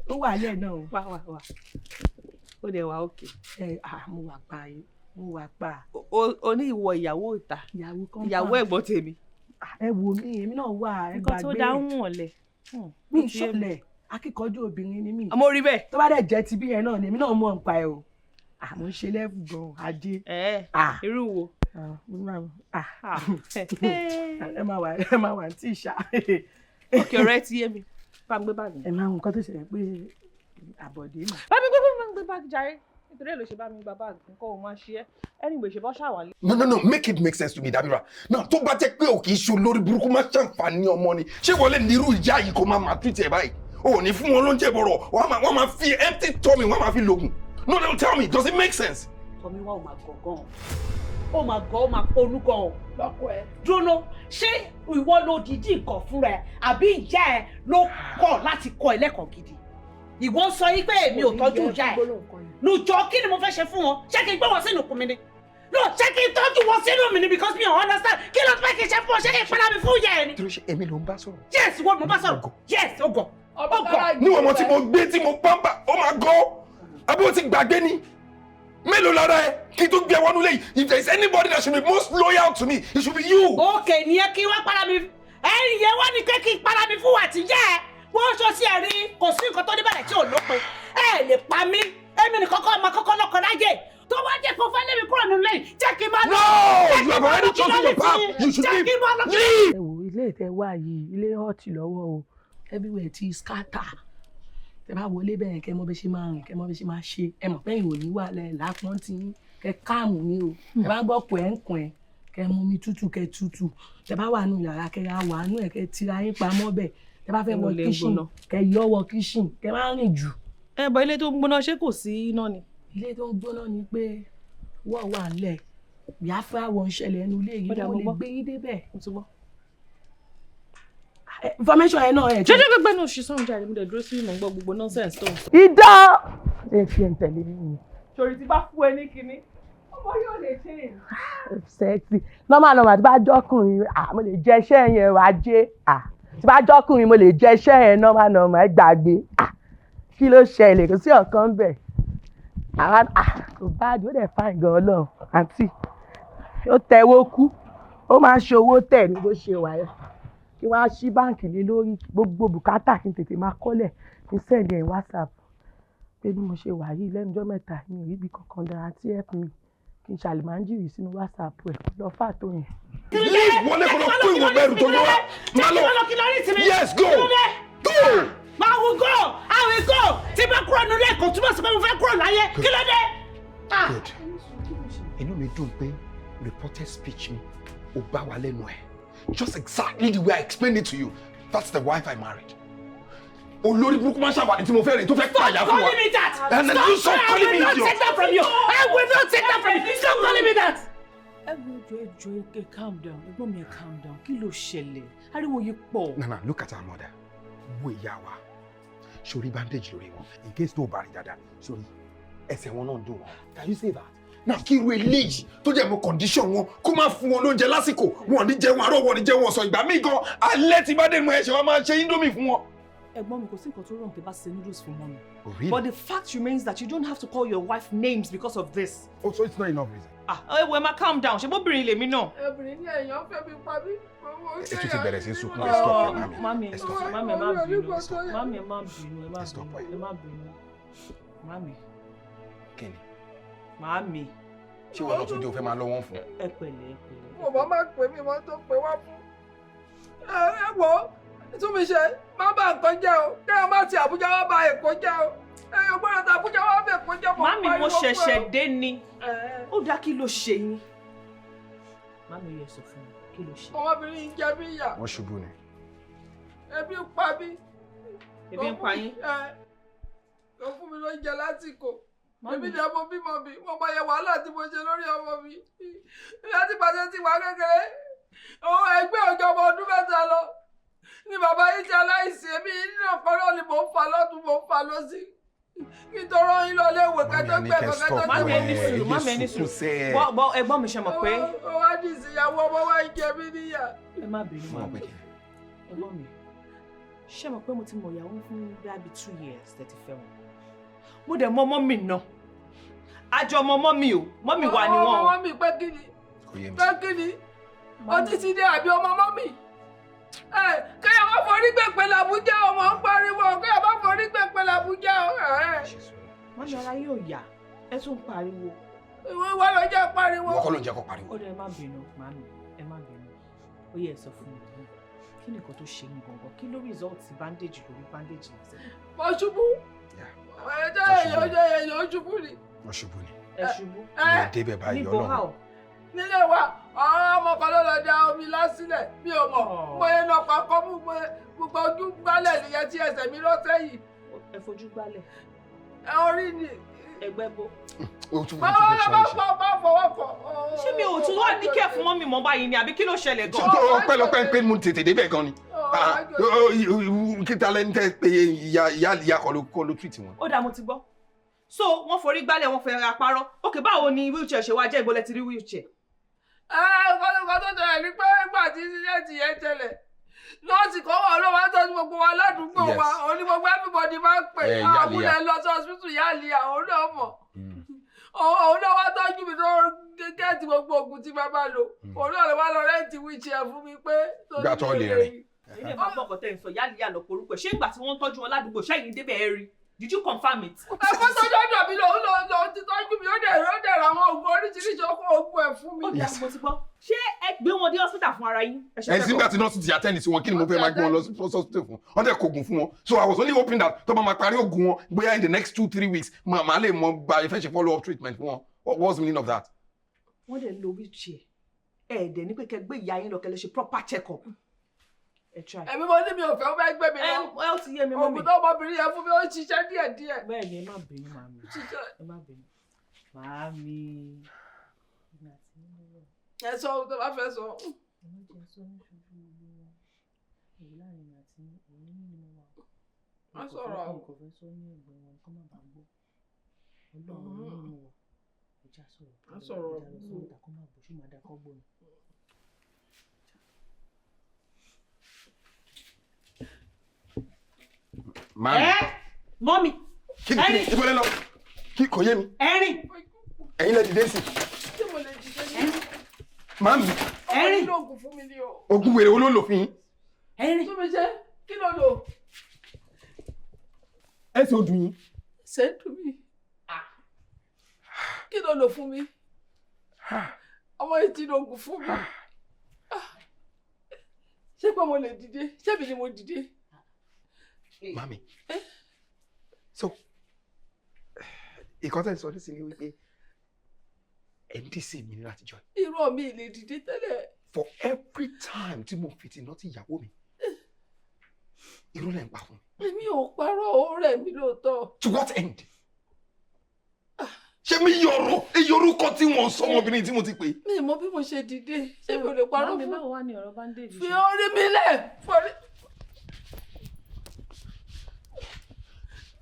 o. Ó wà lẹ́ẹ̀ náà o. Wà. Ó dẹ̀ wà òkè. Mo wà pa. O ní ìwọ ìyàwó ìta. Ìyàwó ẹ̀gbọ́n tèmi. Ẹ wò mí èmi náà wà ẹ gbàgbé. Nǹkan tó dáhùn ọ̀lẹ̀. Mi ìṣọ̀lẹ̀ akíkanjú obìnrin ni mí. Mo rí bẹ́ẹ̀. Tó bá dẹ̀ jẹ́ ti bí ẹ náà ni èmi náà mọ̀ nípa ẹ o. Mo ń ṣe lẹ́fù gan ajé. Irú wo? Ẹ máa wà tí ìṣá. Òkè ọ̀rẹ́ ti yé mi. Bá mi gbé báàgì. Ẹ máa ń nǹkan tó ṣẹlẹ̀ pé àbọ̀dé mà. Bá mi gbé báàgì jàre. Nítorí èlò ṣe bá mi gba báàgì nǹkan ò máa ṣe ẹ́. Anyway ṣe bọ́ ṣàwálé. No, make it make sense to me, Dabira. Now, tó bá jẹ́ pé o kì í ṣe olórí burúkú máa ṣàǹfààní ọmọ ni. Ṣé wọlé nírú ìyá yìí kò máa treat ẹ̀ báyìí? O ò ní fún wọn lóúnjẹ bọ̀rọ̀, wọ́n máa fi empty tummy, wọ́n máa fi lògùn. No, tell me, does it make sense? Tọ́mi wá ò máa gọ̀ gan-an. Ó máa gọ̀ ó máa ponú gan-an. Lọ́kọ̀ ẹ. Dúró, ṣé ìwọ ló dìídì kọ̀ fúnra ẹ̀ àbí ìyá ẹ ló kọ̀ láti kọ́ ẹ lẹ́kọ̀ọ́ gidi? Ìwọ sọ yí pé èmi ò tọ́jú ìyá ẹ̀. Lùjọ́ kí ni mo fẹ́ ṣe fún wọn? Ṣé kí n gbé wọn sínú ikùn mi ni? No, ṣé kí n tọ́jú wọn sínú mi ni because mi ò understand. Kí ló fẹ́ kí n ṣe fún ọ? Ṣé kí n padà mi fún ìyá ẹ ni? Kí ló ṣe èmi ló ń bá sọ̀rọ̀? Yes, wọ́n mo bá sọ̀rọ̀. Yes, ó gọ̀. Níwọ̀n ọmọ tí mo gbé tí mo pàmpà, ó máa gọ́. Àbí o ti gbàgbé ni? Mélòó lára ẹ kí n tó gbé wọnú lẹ́yìn? If there is anybody that should be most loyal to me, it should be you. Okay, nìyẹn kí wọ́n padà mi. Ẹ̀yìn wọ́n ní pé kí n padà mi fún wa ti jẹ́ ẹ. Wọ́n ṣọ sí ẹ̀rí kò sí nǹkan tó níbàlẹ̀ tí ò lópin. Ẹ lè pa mí. Èmi nìkan kọ́ ọmọ kọ́kọ́ lọ́kọ̀ láyé. Tó wá jẹ́ kó fẹ́ lé mi kúrò nínú lẹ́yìn. Jẹ́ kí n máa lọ. No, you have already chosen your path. You should leave. Ẹ wò ilé tẹ wá yìí ilé hot lọ́wọ́ o everywhere ti scatter tẹ bá wọlé bẹ́ẹ̀ kẹ́ mọ̀ bẹ́ ṣe máa rìn kẹ́ mọ̀ bẹ́ ṣe máa ṣe ẹ mọ̀ pẹ́yìn ò ní wà lẹ́yìn lápọ́n tí kẹ́ káàmù ní o ẹ bá gbọ́ pọ̀ ẹ̀ ń kùn ẹ̀ kẹ́ mú mi tútù kẹ́ tútù tẹ bá wà nù yàrá kẹ́ ra wà nù ẹ̀ kẹ́ tira yín pamọ́ bẹ̀ tẹ bá fẹ́ wọ kíṣìn kẹ́ yọ wọ kíṣìn kẹ́ má rìn jù. ẹ bọ ilé tó ń gbóná ṣé kò sí iná ni. ilé tó ń gbóná ni pé wọ́n wà ńlẹ̀ Biafra wọn ṣẹlẹ̀ ẹnu ilé yìí wọ́n lè gbé yín débẹ̀. Information ẹ náà ẹ. jẹjẹ gbẹgbẹ náà ṣe sọrun jáde mo dẹ dúró sí ìmọ̀ gbọ́ gbogbo nonsense tó ń sọ. Idán ẹ fi ẹ̀ ń tẹ̀lé mi. torí tí bá fún ẹ ní kinní ọmọ yóò lè change. Sexy normal tí bá jọkùnrin mo lè jẹ iṣẹ́ yẹn wá jẹ́ tí bá jọkùnrin mo lè jẹ iṣẹ́ yẹn normal ẹ gbàgbé kí ló ṣẹlẹ̀ kò sí ọ̀kan bẹ̀ àwọn kò bá àdúró dẹ̀ fáìn gan ọlọ́run àǹtí ó tẹ̀wó kú ó máa ń ṣòwò tẹ̀ ní bó ṣe wà yẹn kí wọ́n á ṣí báǹkì lé lórí gbogbo bùkátà kí n tètè máa kọ́lẹ̀ kí n sẹ́ẹ̀dì ẹ̀ WhatsApp pé bí mo ṣe wà yìí lẹ́nu ọjọ́ mẹ́ta mi ò rí ibi kankan dára tí help me kí n ṣàlè máa ń jìrì sínú WhatsApp ẹ̀ lọ fà tó yẹn. wọlé kọ́ lọ kó ìwọ̀n bẹ́ẹ̀rù tó lọ́wọ́ máa lọ yes go go. I will go tí bá kúrò nílé ẹ̀kọ́ túbọ̀ sí pé mo fẹ́ kúrò láyé kí ló dé. good inú mi dùn pé reported speech mi ò bá wa lẹ́nu ẹ̀ just exactly the way I explained it to you that's the wife I married. olórí burúkú máa ń ṣàwádìí tí mo fẹ́ rìn tó fẹ́ pààyà fún wa. Stop calling me that. And then you stop calling me I will not take that from you. I will not take that from you. Stop calling me that. ẹjọ ẹ calm down ẹ̀gbọ́n mi ẹ calm down kí ló ṣẹlẹ̀ ariwo yìí pọ̀. Nana look at our mother wo ìyá wa sórí bandage lórí wọn in case tó bá rí dáadáa sórí ẹsẹ̀ wọn náà dùn wọn can you say that. Now kí irú eléyìí tó jẹ́ mo condition wọn kó máa fún wọn lóúnjẹ lásìkò wọn ní jẹun àárọ̀ wọn ní jẹun ọ̀sán ìgbà míì gan alẹ́ tí bá dé mọ ẹ̀ṣẹ̀ wọn máa ṣe indomie fún wọn. ẹ̀gbọ́n mi kò sí nǹkan tó rọrùn tẹ́ bá ṣe noodles fún mọ́mi. Oh, really? But the fact remains that you don't have to call your wife names because of this. Oh, so it's not enough reason. ẹ wo ẹ máa calm down ṣe bóbìnrin lèmi náà. obìnrin ní èèyàn fẹ́ mi pa mí. ẹ tún ti bẹ̀rẹ̀ sí sunkún ẹ stop ẹ mami. mami ẹ má bínú mami ẹ má bínú ẹ má bínú mami. Kí ni? Mami. Ṣé wọn náà tún dé o fẹ́ máa lọ wọ́n fún? Ẹ pẹ̀lẹ́. mo bá máa pè mí wọn tó pè wá fún. ẹ wo tún mi ṣe má bà nǹkan jẹ́ o kẹ́hìn má ti Àbújá wá bà Èkó jẹ́ o ẹ̀yìn gbọ́dọ̀ tí Àbújá wá bẹ̀ Èkó jẹ́ mọ́. Mami mo ṣẹ̀ṣẹ̀ dé ni ó dá kí ló ṣe yín. Mami yẹ sọ fún mi kí ló ṣe. ọmọbìnrin ń jẹ mí yà. Wọ́n ṣubú ni. Ebi ń pa mí. Ebi ń pa yín. Kò fún mi lóúnjẹ lásìkò. Èmi ni ọmọ bímọ mi, mo mọ iye wàhálà tí mo ṣe lórí ọmọ mi. Láti pàṣẹ ti wà kékeré, òun ẹgbẹ́ òjò ọmọ ọdún mẹ́ta lọ. Ni bàbá yìí ṣe aláìsí, èmi nínú ọ̀pọ̀lọ́ ni mò ń fa lọ́tún, mò ń fa lọ́sí. Nítorí yín lọ léèwé kẹjọ gbẹ kẹjọ gbẹ. Mami ẹni sùúrù, mami ẹni sùúrù. Bọ́ ẹ̀gbọ́n mi ṣe mọ̀ pé. Ó wá di ìsìyàwó ọmọ wa ń jẹ mí níyà. Ẹ má bínú mọ́ ẹ̀gbọ́n mi. Ṣé mọ̀ pé mo ti mọ̀ ìyàwó fún bí 2 years tẹ́tí fẹ́ wọn. Mo dẹ̀ mọ mọ́mì náà. Àjọ ọmọ mọ́mì o, mọ́mì wa ni wọ́n. Ọmọ mọ́mì pé kí ni? Pé kí ni? Ó ti ti dé àbí ọmọ mọ́mì? Kéèyàn má forí gbẹ̀pẹ̀ l'Àbújá ọmọ ń pariwo, kéèyàn má forí gbẹ̀pẹ̀ l'Àbújá. Mọ́mì ara yóò yá, ẹ tún pariwo. Ìwọ wá lọ jẹ́ pariwo. Wọ́n kọ́ ló ń jẹ́ kó pariwo. Ó dẹ̀ ẹ má bínú, màmí, ẹ má bínú. Ó yẹ ẹ sọ fún mi. Kí ni nǹkan tó ṣe yín gangan? Kí ló result bandage lórí bandage lásán? Mo ṣubú. Èèyàn ṣubú ni. Wọ́n ṣubú ni. Ẹ ṣubú. Mo débẹ̀ báyìí Ọlọ́run. Nílé wa, ọmọ kan ló lọ da omi lásìlẹ̀, mi ò mọ̀. Mo yẹn nà pàkọ́ mú gbogbo ojú gbálẹ̀ nìyẹn tí ẹsẹ̀ mi lọ sẹ́yìn. Ẹ fojú gbálẹ̀. Ẹ orí ni. Ẹgbẹ́ bo. Má fọwọ́ kọ. Ṣé mi ò tún wá ní kẹ́ fún mọ́mì mọ́ báyìí ni àbí kí ló ṣẹlẹ̀ gan? Ọpẹ́lọpẹ́ pé mo tètè débẹ̀ gan ni. Kíta lẹ́ni tẹ́ pé ìyá kọ́ ló tweet wọn. Ó dà mo ti gbọ́. So wọ́n forí gbálẹ̀ wọ́n fẹ́ ra parọ́. Òkè báwo ni wheelchair ṣe wá jẹ́ ìgbọ́lẹ̀ ti rí wheelchair? Nǹkan tó tẹ̀lé ni pé nígbà tí sílẹ̀tì yẹn tẹ̀lẹ̀ nọ́ọ̀sì kan wà ló máa ń tọ́jú gbogbo wa ládùúgbò wa òní gbogbo everybody máa ń pè àbúlé lọ sí hospital yálì àwọn náà mọ̀ òun náà wá tọ́jú mi tó gẹ́ẹ̀tì gbogbo oògùn tí bàbá lò òun náà lè wá lọ rẹ́ǹtì wheelchair fún mi pé gbà tó lè rìn. ilé bàbá ọkọ tẹ̀ ń sọ yálì yà lọ porúkọ ṣé ìgbà tí wọ́n ń tọ́jú wọn ládùúgbò ṣẹ́yìn débẹ̀ ẹ rí. Did you confirm it? Ẹ̀fọ́ tó dọ́dọ̀ mi lòun ti tọ́jú mi, ó dẹ̀ ra àwọn oògùn oríṣiríṣi ọkọ̀ oògùn ẹ̀ fún mi. Ó dà mo ti gbọ́. Ṣé ẹ gbé wọn dé hospital fún ara yín? Ẹ nígbà tí nọ́ọ̀sì ti attend sí wọn kí ni mo fẹ́ máa gbé wọn lọ sí hospital fún? Wọ́n dẹ̀ kògùn fún wọn. So I was only hoping that tó bá máa parí oògùn wọn bóyá in the next 2-3 weeks màá lè mọ gba ìfẹ́ ṣe follow up treatment fún wọn. What's the meaning of that? Wọ́n dẹ̀ lo wheelchair. Ẹ̀ẹ́dẹ̀ ní pé kẹ́ gbé ìyá yín lọ kẹ́ lè ṣe proper check up. Ẹ̀mí mo ní mi ò fẹ́ ó fẹ́ gbé mi lọ. Ẹ ó ti yé mi mọ́ mi. Ògùn tó ọmọbìnrin yẹn fún mi ó ń ṣiṣẹ́ díẹ̀díẹ̀. Bẹ́ẹ̀ ni ẹ má bínú màmí. Ẹ má bínú. Màmí. Ẹ sọ ohun tó bá fẹ́ sọ. Ẹ má jẹ́ sọ ní ṣojú ìlú wọn. Èyí láàrin àti èyí nínú wa. Má sọ̀rọ̀. Kò fẹ́ sọ ní ẹ̀gbọ́n wọn kó má bàa gbọ́. Ọlọ́run nínú wa. Ìjà sọ̀rọ̀. Má sọ̀rọ̀. Ìjà lọ sọ́wọ́ ìtàkùn máa bọ̀ ṣé máa dá kọ́ gbọ́n. Mami. Mọ́mì. Kí ìbọ̀lẹ́ lọ? Kí kò yé mi? Ẹ̀rín. Ẹ̀yin lẹ dìde sí. Tí mo lè dìde ní. Mami. Ẹ̀rín. Ọmọ oògùn fún mi ní o. Oògùn wèrè wo ló lò fún yín? Ẹ̀rín. Tó mi jẹ́ kí ló lò? Ẹ ṣe ojú yín. Ṣé ń dùn mí? Kí ló lò fún mi? Ọmọ yìí ti lo oògùn fún mi. Ṣé pé mo lè dìde? Ṣé mi ni mo dìde? Mami. So, ìkọ́tẹ́ sọ ní sí ni wípé ẹni sì mi ní láti jọ. Irọ́ mi lè dìde tẹ́lẹ̀. For every time tí mo fìtì náà ti ìyàwó mi, irú lẹ́ ń pa fún mi. Èmi ò parọ́ ọ̀rẹ́ mi lóòótọ́. To what end? Ṣé mi yorùkọ tí wọ́n sọ ọmọbìnrin tí mo ti pè? Mi mọ bí mo ṣe dìde. Ṣé mi ò lè parọ́ fún? Mami báwo wá ní ọ̀rọ̀ bandage? Fi orí mi lẹ̀.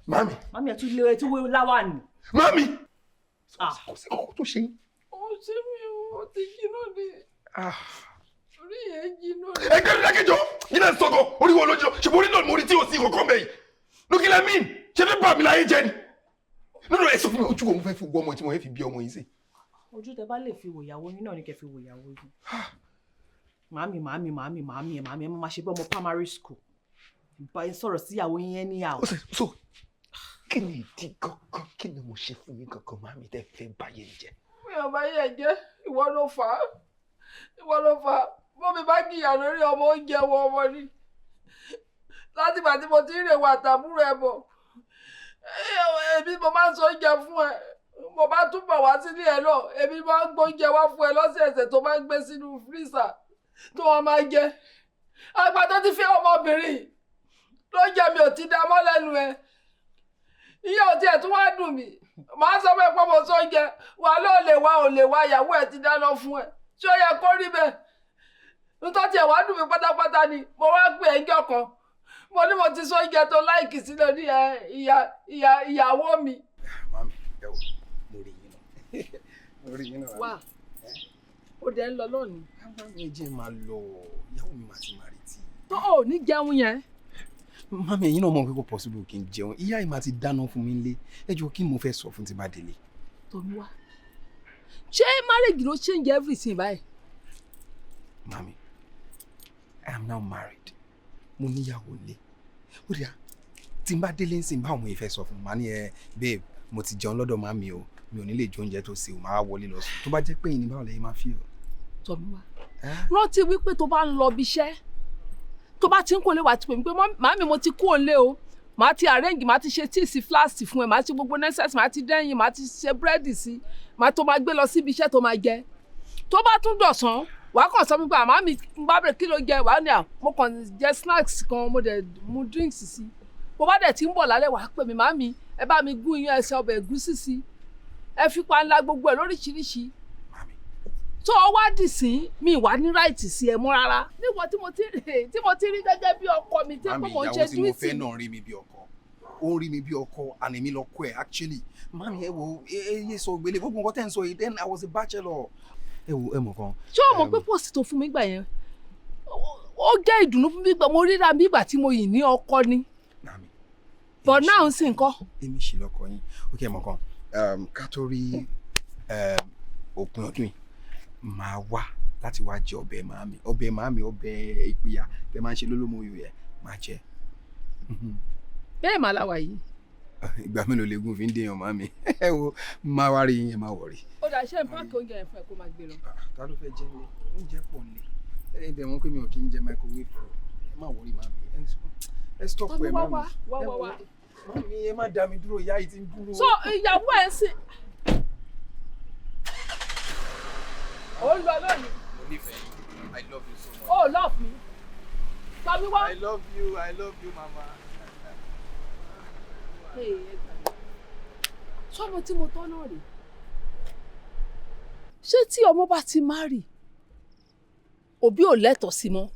Mami. Mami ẹ tún lé ẹ tún wé láwà ni. Mami. Kò sí ọkọ tó ṣe yín. Ó ṣe mi ò ti jiná ni. Orí yẹn jiná ni. Ẹ kẹ́rin lákẹ́jọ́, yín náà sọ̀kọ̀, orí wo lójú, ṣe borí náà mo rí tí ò sí kankan bẹ́ẹ̀. Lókè lẹ́mí, ṣé fẹ́ bà mí láyé jẹ́ ni? Nínú ẹ sọ fún mi, ojú wo mo fẹ́ fi gbọ́ ọmọ tí mo fẹ́ fi bí ọmọ yìí sí. Ojú tẹ bá lè fi wò ìyàwó yín náà ni kẹ́ fi wò ìyàwó yín. Màámi ẹ má ṣe bí ọmọ primary school. Bá yín sọ̀rọ̀ sí ìyàwó yín ẹni àwọ̀. So, kí ni ìdí gangan, kí ni mo ṣe fún yín gangan, màámi tẹ́ fẹ́ báyé jẹ́? Mi ò bá yẹ jẹ́, ìwọ ló fà á. Bó mi bá jìyà lórí ọmọ oúnjẹ wọ ọmọ ni. Láti ìgbà tí mo ti ń rèwà àtàbúrò ẹ bọ̀. Èmi mo máa ń sọ oúnjẹ fún ẹ. Mo bá túbọ̀ wá sílé ẹ náà. Èmi máa ń gbóúnjẹ wá fún ẹ lọ́sẹ̀ẹ̀sẹ̀ tó máa ń gbé sínú fírísà tó wọ́n máa jẹ. Àgbà tó ti fẹ́ ọmọbìnrin ló jẹ mi ò ti dá mọ́ lẹ́nu ẹ. Ìyá ò tiẹ̀ tún wá dùn mí. Màá sọ pé pọ́ mo sọ oúnjẹ wà ò lè wá ìyàwó ẹ ti dáná fún ẹ. Ṣé ó yẹ kó rí bẹ́ẹ̀? Nítorí tiẹ̀ wá dùn mí pátápátá ni mo wá pè ẹjọ́ kan. Mo ní mo ti sọ oúnjẹ tó láìkì sílẹ̀ ní ìyàwó mi. Mami, ẹ wò, mo rí yín náà. Mo rí yín náà. Wá, ó dẹ̀ ń lọ lónìí. Mami, ẹ jẹ́ máa lọ, ìyàwó mi máa ti máa retí. Tó ò ní jẹun yẹn. Mami, ẹ̀yin náà mọ̀ pé kò possible kí n jẹun. Ìyá yìí máa ti dáná fún mi nílé. Ẹ jọ̀ọ́ kí mo fẹ́ sọ fún tí bá délé. Tọ́mi wá. Ṣé marriage ló change everything báyìí? Mami, I am now married. Mo níyàwó lé. Ó dìá, tí n bá délé ń sìn báwo mo fẹ́ sọ fún mi. Màá ní babe, mo ti jẹun lọ́dọ̀ màmí o. Mi ò ní lè jẹ oúnjẹ tó ṣe o, màá wọlé lọ sùn. Tó bá jẹ́ pé ìní báwo lẹ́yìn máa feel. Tọ́mi wá. Rántí wípé tó bá ń lọ bí iṣẹ́, tó bá ti ń kó lé wa ti pè mí pé màmí mo ti kú òǹlé o. Màá ti arrange, màá ti ṣe tíì sí flask fún ẹ, màá ti gbogbo necessary, màá ti dẹ́yìn, màá ti ṣe búrẹ́dì sí, màá tó máa gbé lọ síbi iṣẹ́ tó máa jẹ. Tó bá tún dọ̀sán, wàá kàn sọ pé àmọ́ mi bá bẹ̀rẹ̀ kí ló jẹ, wàá ní mo kàn jẹ snacks kan, mo dẹ̀ mu drinks sí. Bó bá dẹ̀ ti ń bọ̀ lálẹ́ wàá pè mí, màmí ẹ bá mi gún iyán ẹsẹ̀ ọbẹ̀ ẹ̀gúsí sí. Ẹ fi panla gbogbo ẹ̀ lóríṣiríṣi. Tó o wá dì sí mi wà ní ráìtì sí ẹ mọ́ rárá. Níwọ̀n tí mo ti rí gẹ́gẹ́ bí ọkọ mi tí mo ṣe dúró sí. Mami, ìyàwó tí mo fẹ́ náà rí mi bí ọkọ. Ó rí mi bí ọkọ and èmi lọ kọ́ ẹ̀ actually. Mami, ẹ wo eye sọ gbélé gbogbo nǹkan tẹ́ ń sọ yìí, then I was a bachelor. Ẹ wo ẹ mọ̀ kan. Ṣé o mọ̀ pé post tó fún mi gbà yẹn? Ó jẹ́ ìdùnnú fún mi gbà, mo ríra bí ìgbà tí mo yìí ní ọkọ ni. Mami. But now ń sìn kọ́. Èmi ṣì lọ́kọ yín. Okay, ẹ mọ̀ kan. Ká tó rí òpin ọdún yìí. Máa wá láti wá jẹ ọbẹ̀ màámi, ọbẹ̀ ìpìyà tẹ máa ń ṣe lólómọ oyè ẹ̀ máa jẹ. Bẹ́ẹ̀ máa la wà yìí. ìgbà mélòó lè gún fi ń dèèyàn màmí ẹ wo máa wá rí yín ẹ má wọrí. ó dà ṣe ń páàkì oúnjẹ yẹn fún ẹ kó máa gbé lọ. ta ló fẹ́ jẹ ní oúnjẹ pọ̀ nílé ẹ bẹ̀ wọ́n pé mi ò kí ń jẹ microwave ẹ má wọrí màmí ẹ stop ẹ màmí wá. màmí ẹ má dá mi dúró ìyá yìí ti ń dúró. so ìyàwó ẹ sì. ó ń lọ lónìí. mo nífẹ̀ẹ́ I love you so much. Oh, love me. Tàbí wá. I love you mama. Sọ́mọ tí mo tọ́ náà rè. Ṣé tí ọmọ bá ti marry, òbí ò lẹ́tọ̀ọ́ sí mọ́?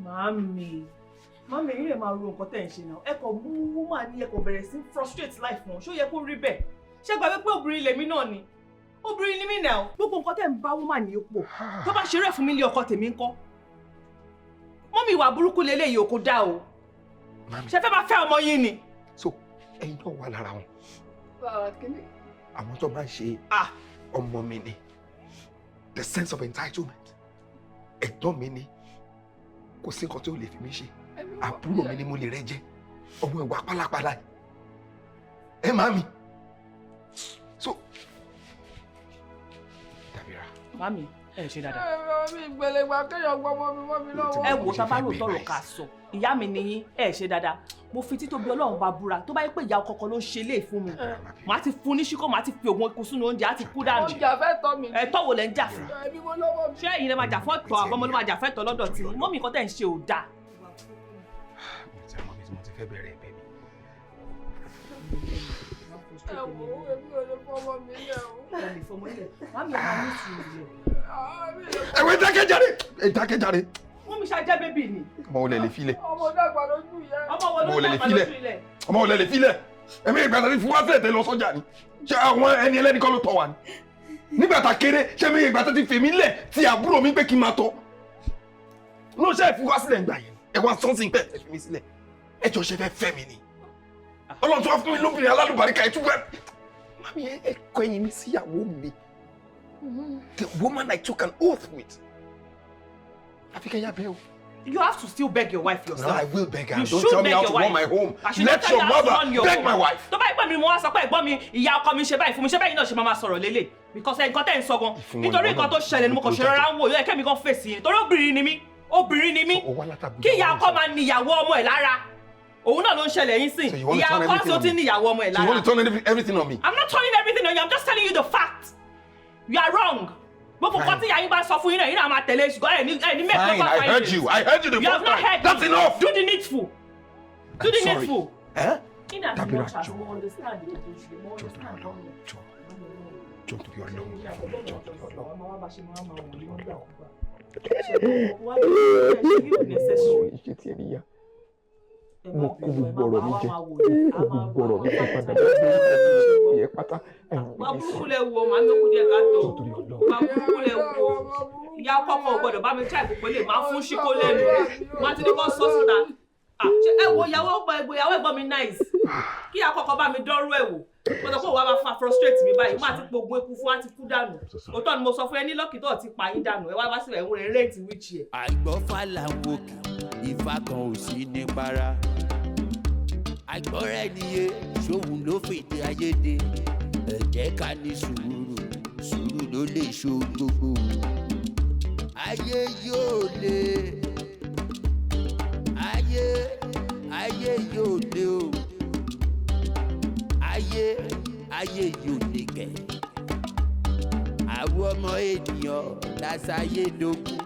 Màámi yìí lè máa ro nǹkan tẹ̀ ń ṣe náà. Ẹ kò mú woman ní ẹ kò bẹ̀rẹ̀ sí frustrate life wọn. Ṣó yẹ kó rí bẹ́ẹ̀? Ṣé gbàgbé pé obìnrin lèmi náà ni? Obìnrin ni mí náà. Gbogbo nǹkan tẹ̀ ń bá woman ní ipò. Tó bá ṣeré fún mi lé ọkọ tèmi ńkọ́. Mọ́mì ìwà burúkú leléyìí ò kò dá o. Ṣé fẹ́ máa fẹ́ ọmọ yín ni? So ẹ̀yin náà wà lára wọn. Àwọn tó máa ń ṣe ọmọ mi ni. The sense of entitlement. Ẹ̀gbọ́n mi ni. Kò sí nǹkan tí ó lè fi mí ṣe. Àbúrò mi ni mo lè rẹ́ jẹ. Ọmọ ìwà pálapàla. Ẹ máa mi. So Mami, ẹ ṣe dáadáa. Mi ìgbẹ̀lẹ̀gbà kéèyàn gbọ́ mọ́ mi lọ́wọ́. Ẹ wò tá bá rò tọrọ ká sọ. Ìyá mi nìyí, ẹ ṣe dáadáa. Mo fi títóbi Ọlọ́run bá búra. Tó bá yẹ pé ìyá ọkọ ló ṣe lé fún mi. Màá ti fún ní ṣíkọ́, màá ti fi ògùn ikú sínú oúnjẹ, á ti kú dànù. Ọjà fẹ́ tọ́ mi. Ẹ̀tọ́ wo lẹ ń jà fún? Ẹbí mo lọ́wọ́ mi. Ṣé ẹ̀yin lè máa jà fún ẹ̀tọ́ àbọ̀mọ́ ló máa jà fún ẹ̀tọ́ lọ́dọ̀ tí? Mọ́mì nǹkan tẹ̀ ń ṣe ò dáa. Mo ti fẹ́ bẹ̀rẹ̀ ẹ̀bẹ̀ mi. Ẹ wo èmi ò lè fọmọ mi lẹ̀ o. Ẹ lè fọmọ ilẹ̀. Màmí ẹ̀ máa ní ìsìn Ẹ̀wẹ̀ dákẹ́járe. Mọ́mì ṣáájá bébì ni. Ọmọ wo lẹ lè filẹ̀? Ọmọ dàgbà lójú ìyá. Ọmọ wo ló dàgbà lójú ilẹ̀? Ọmọ wo lẹ lè filẹ̀? Ẹ̀mí ìgbàdàn ní fún wá sílẹ̀ tẹ lọ sọ́jà ni. Ṣé àwọn ẹni ẹlẹ́ni kọ́ ló tọ́ wa ni? Nígbà tá kéré, ṣé mi ìgbà tó ti fèmí lẹ̀ tí àbúrò mi pé kí n máa tọ́? Ní oṣù ẹ̀fún wá sílẹ̀ ńgbà yẹn. Ẹ wá sọ́nsìn pẹ́ ẹ fi mi sílẹ̀. Ẹ jọ ṣe fẹ́ fẹ́ mi ni. Ọlọ́run tó wá fún mi lóbìnrin alálùbáríkà ẹ̀ tún fẹ́. Mami ẹ kọ ẹyin mi síyàwó mi. The woman I took an oath with. Afikaya Bell. You have to still beg your wife yourself. No, I will beg her. You Don't should tell me beg how your to run wife. my home. I should Let not your tell you how to mother run your beg home. my wife. Tó bá ìgbà mi mo wá sọ pé ẹ̀gbọ́n mi ìyá ọkọ mi ṣe báyìí fún mi ṣe báyìí náà ṣe máa sọ̀rọ̀ lélẹ̀ because nǹkan tẹ́ ń sọ gan nítorí nǹkan tó ṣẹlẹ̀ ni mo kàn ṣe rárá ń wò yóò kẹ́mi gan fèsì yẹn torí obìnrin ni mí kí ìyá ọkọ máa níyàwó ọmọ ẹ̀ lára òun náà ló ń ṣẹlẹ̀ yín sìn ìyá ọkọ tí ó ti níyàwó ọmọ ẹ̀ lára. So you want to turn everything on me? I'm not turning everything on you. I'm just telling you the fact. You are wrong. Gbogbo nǹkan tí ìyá yín bá sọ fún yín náà yín náà máa tẹ̀lé ṣùgbọ́n ẹ̀ ní make Fine, proper I heard findings. you. I heard you the You have first not time. heard That's me. enough. Do the needful. Do the Sorry. needful. Eh? In as Dabira, much as Joe. we understand it, we should more Joe, to understand your how love. Joe, to your love. Joe, to your love. Why do you necessary? Ṣé ti ẹ níyà? Mo kú gbogbo ọ̀rọ̀ mi jẹ. Gbogbo ọ̀rọ̀ mi jẹ padà bẹ́ẹ̀ ìyẹn pátá. Wà burúkú lẹ wo, màá lókun díẹ̀ ká tó. Wà burúkú lẹ wo. Ìyá ọkọ kan ò gbọdọ̀ bá mi try gbogbo lè máa fún ṣíkó lẹ́nu. Wọ́n ti ní kó sọ síta. Ṣé ẹ wo ìyàwó ẹ̀gbọ́n mi nice? Kí ìyá ọkọ bá mi dánrú ẹ̀ wò. Mo sọ pé òun wá máa fa frustrate mi báyìí. Má ti pògùn eku fún wa ti kú dànù. Òótọ́ ni mo sọ fún ẹ ní lọ́kì tó ti pa yín dànù. Ẹ wá sílẹ̀ ìwúrẹ̀ rẹ́ẹ̀tì wíìchì ẹ̀. Àìgbọ́fà làwọn òkè ìfà kan ò sí ní para. Àìgbọ́ra ẹniyé ṣòun ló fèdè ayédè. Ẹ jẹ́ ká ní sùúrù ló lè ṣo gbogbo. Ayé yóò le. Ayé yóò le o. Ayé yóò le kẹ̀. Àwọn ọmọ ènìyàn lásáyé lógún.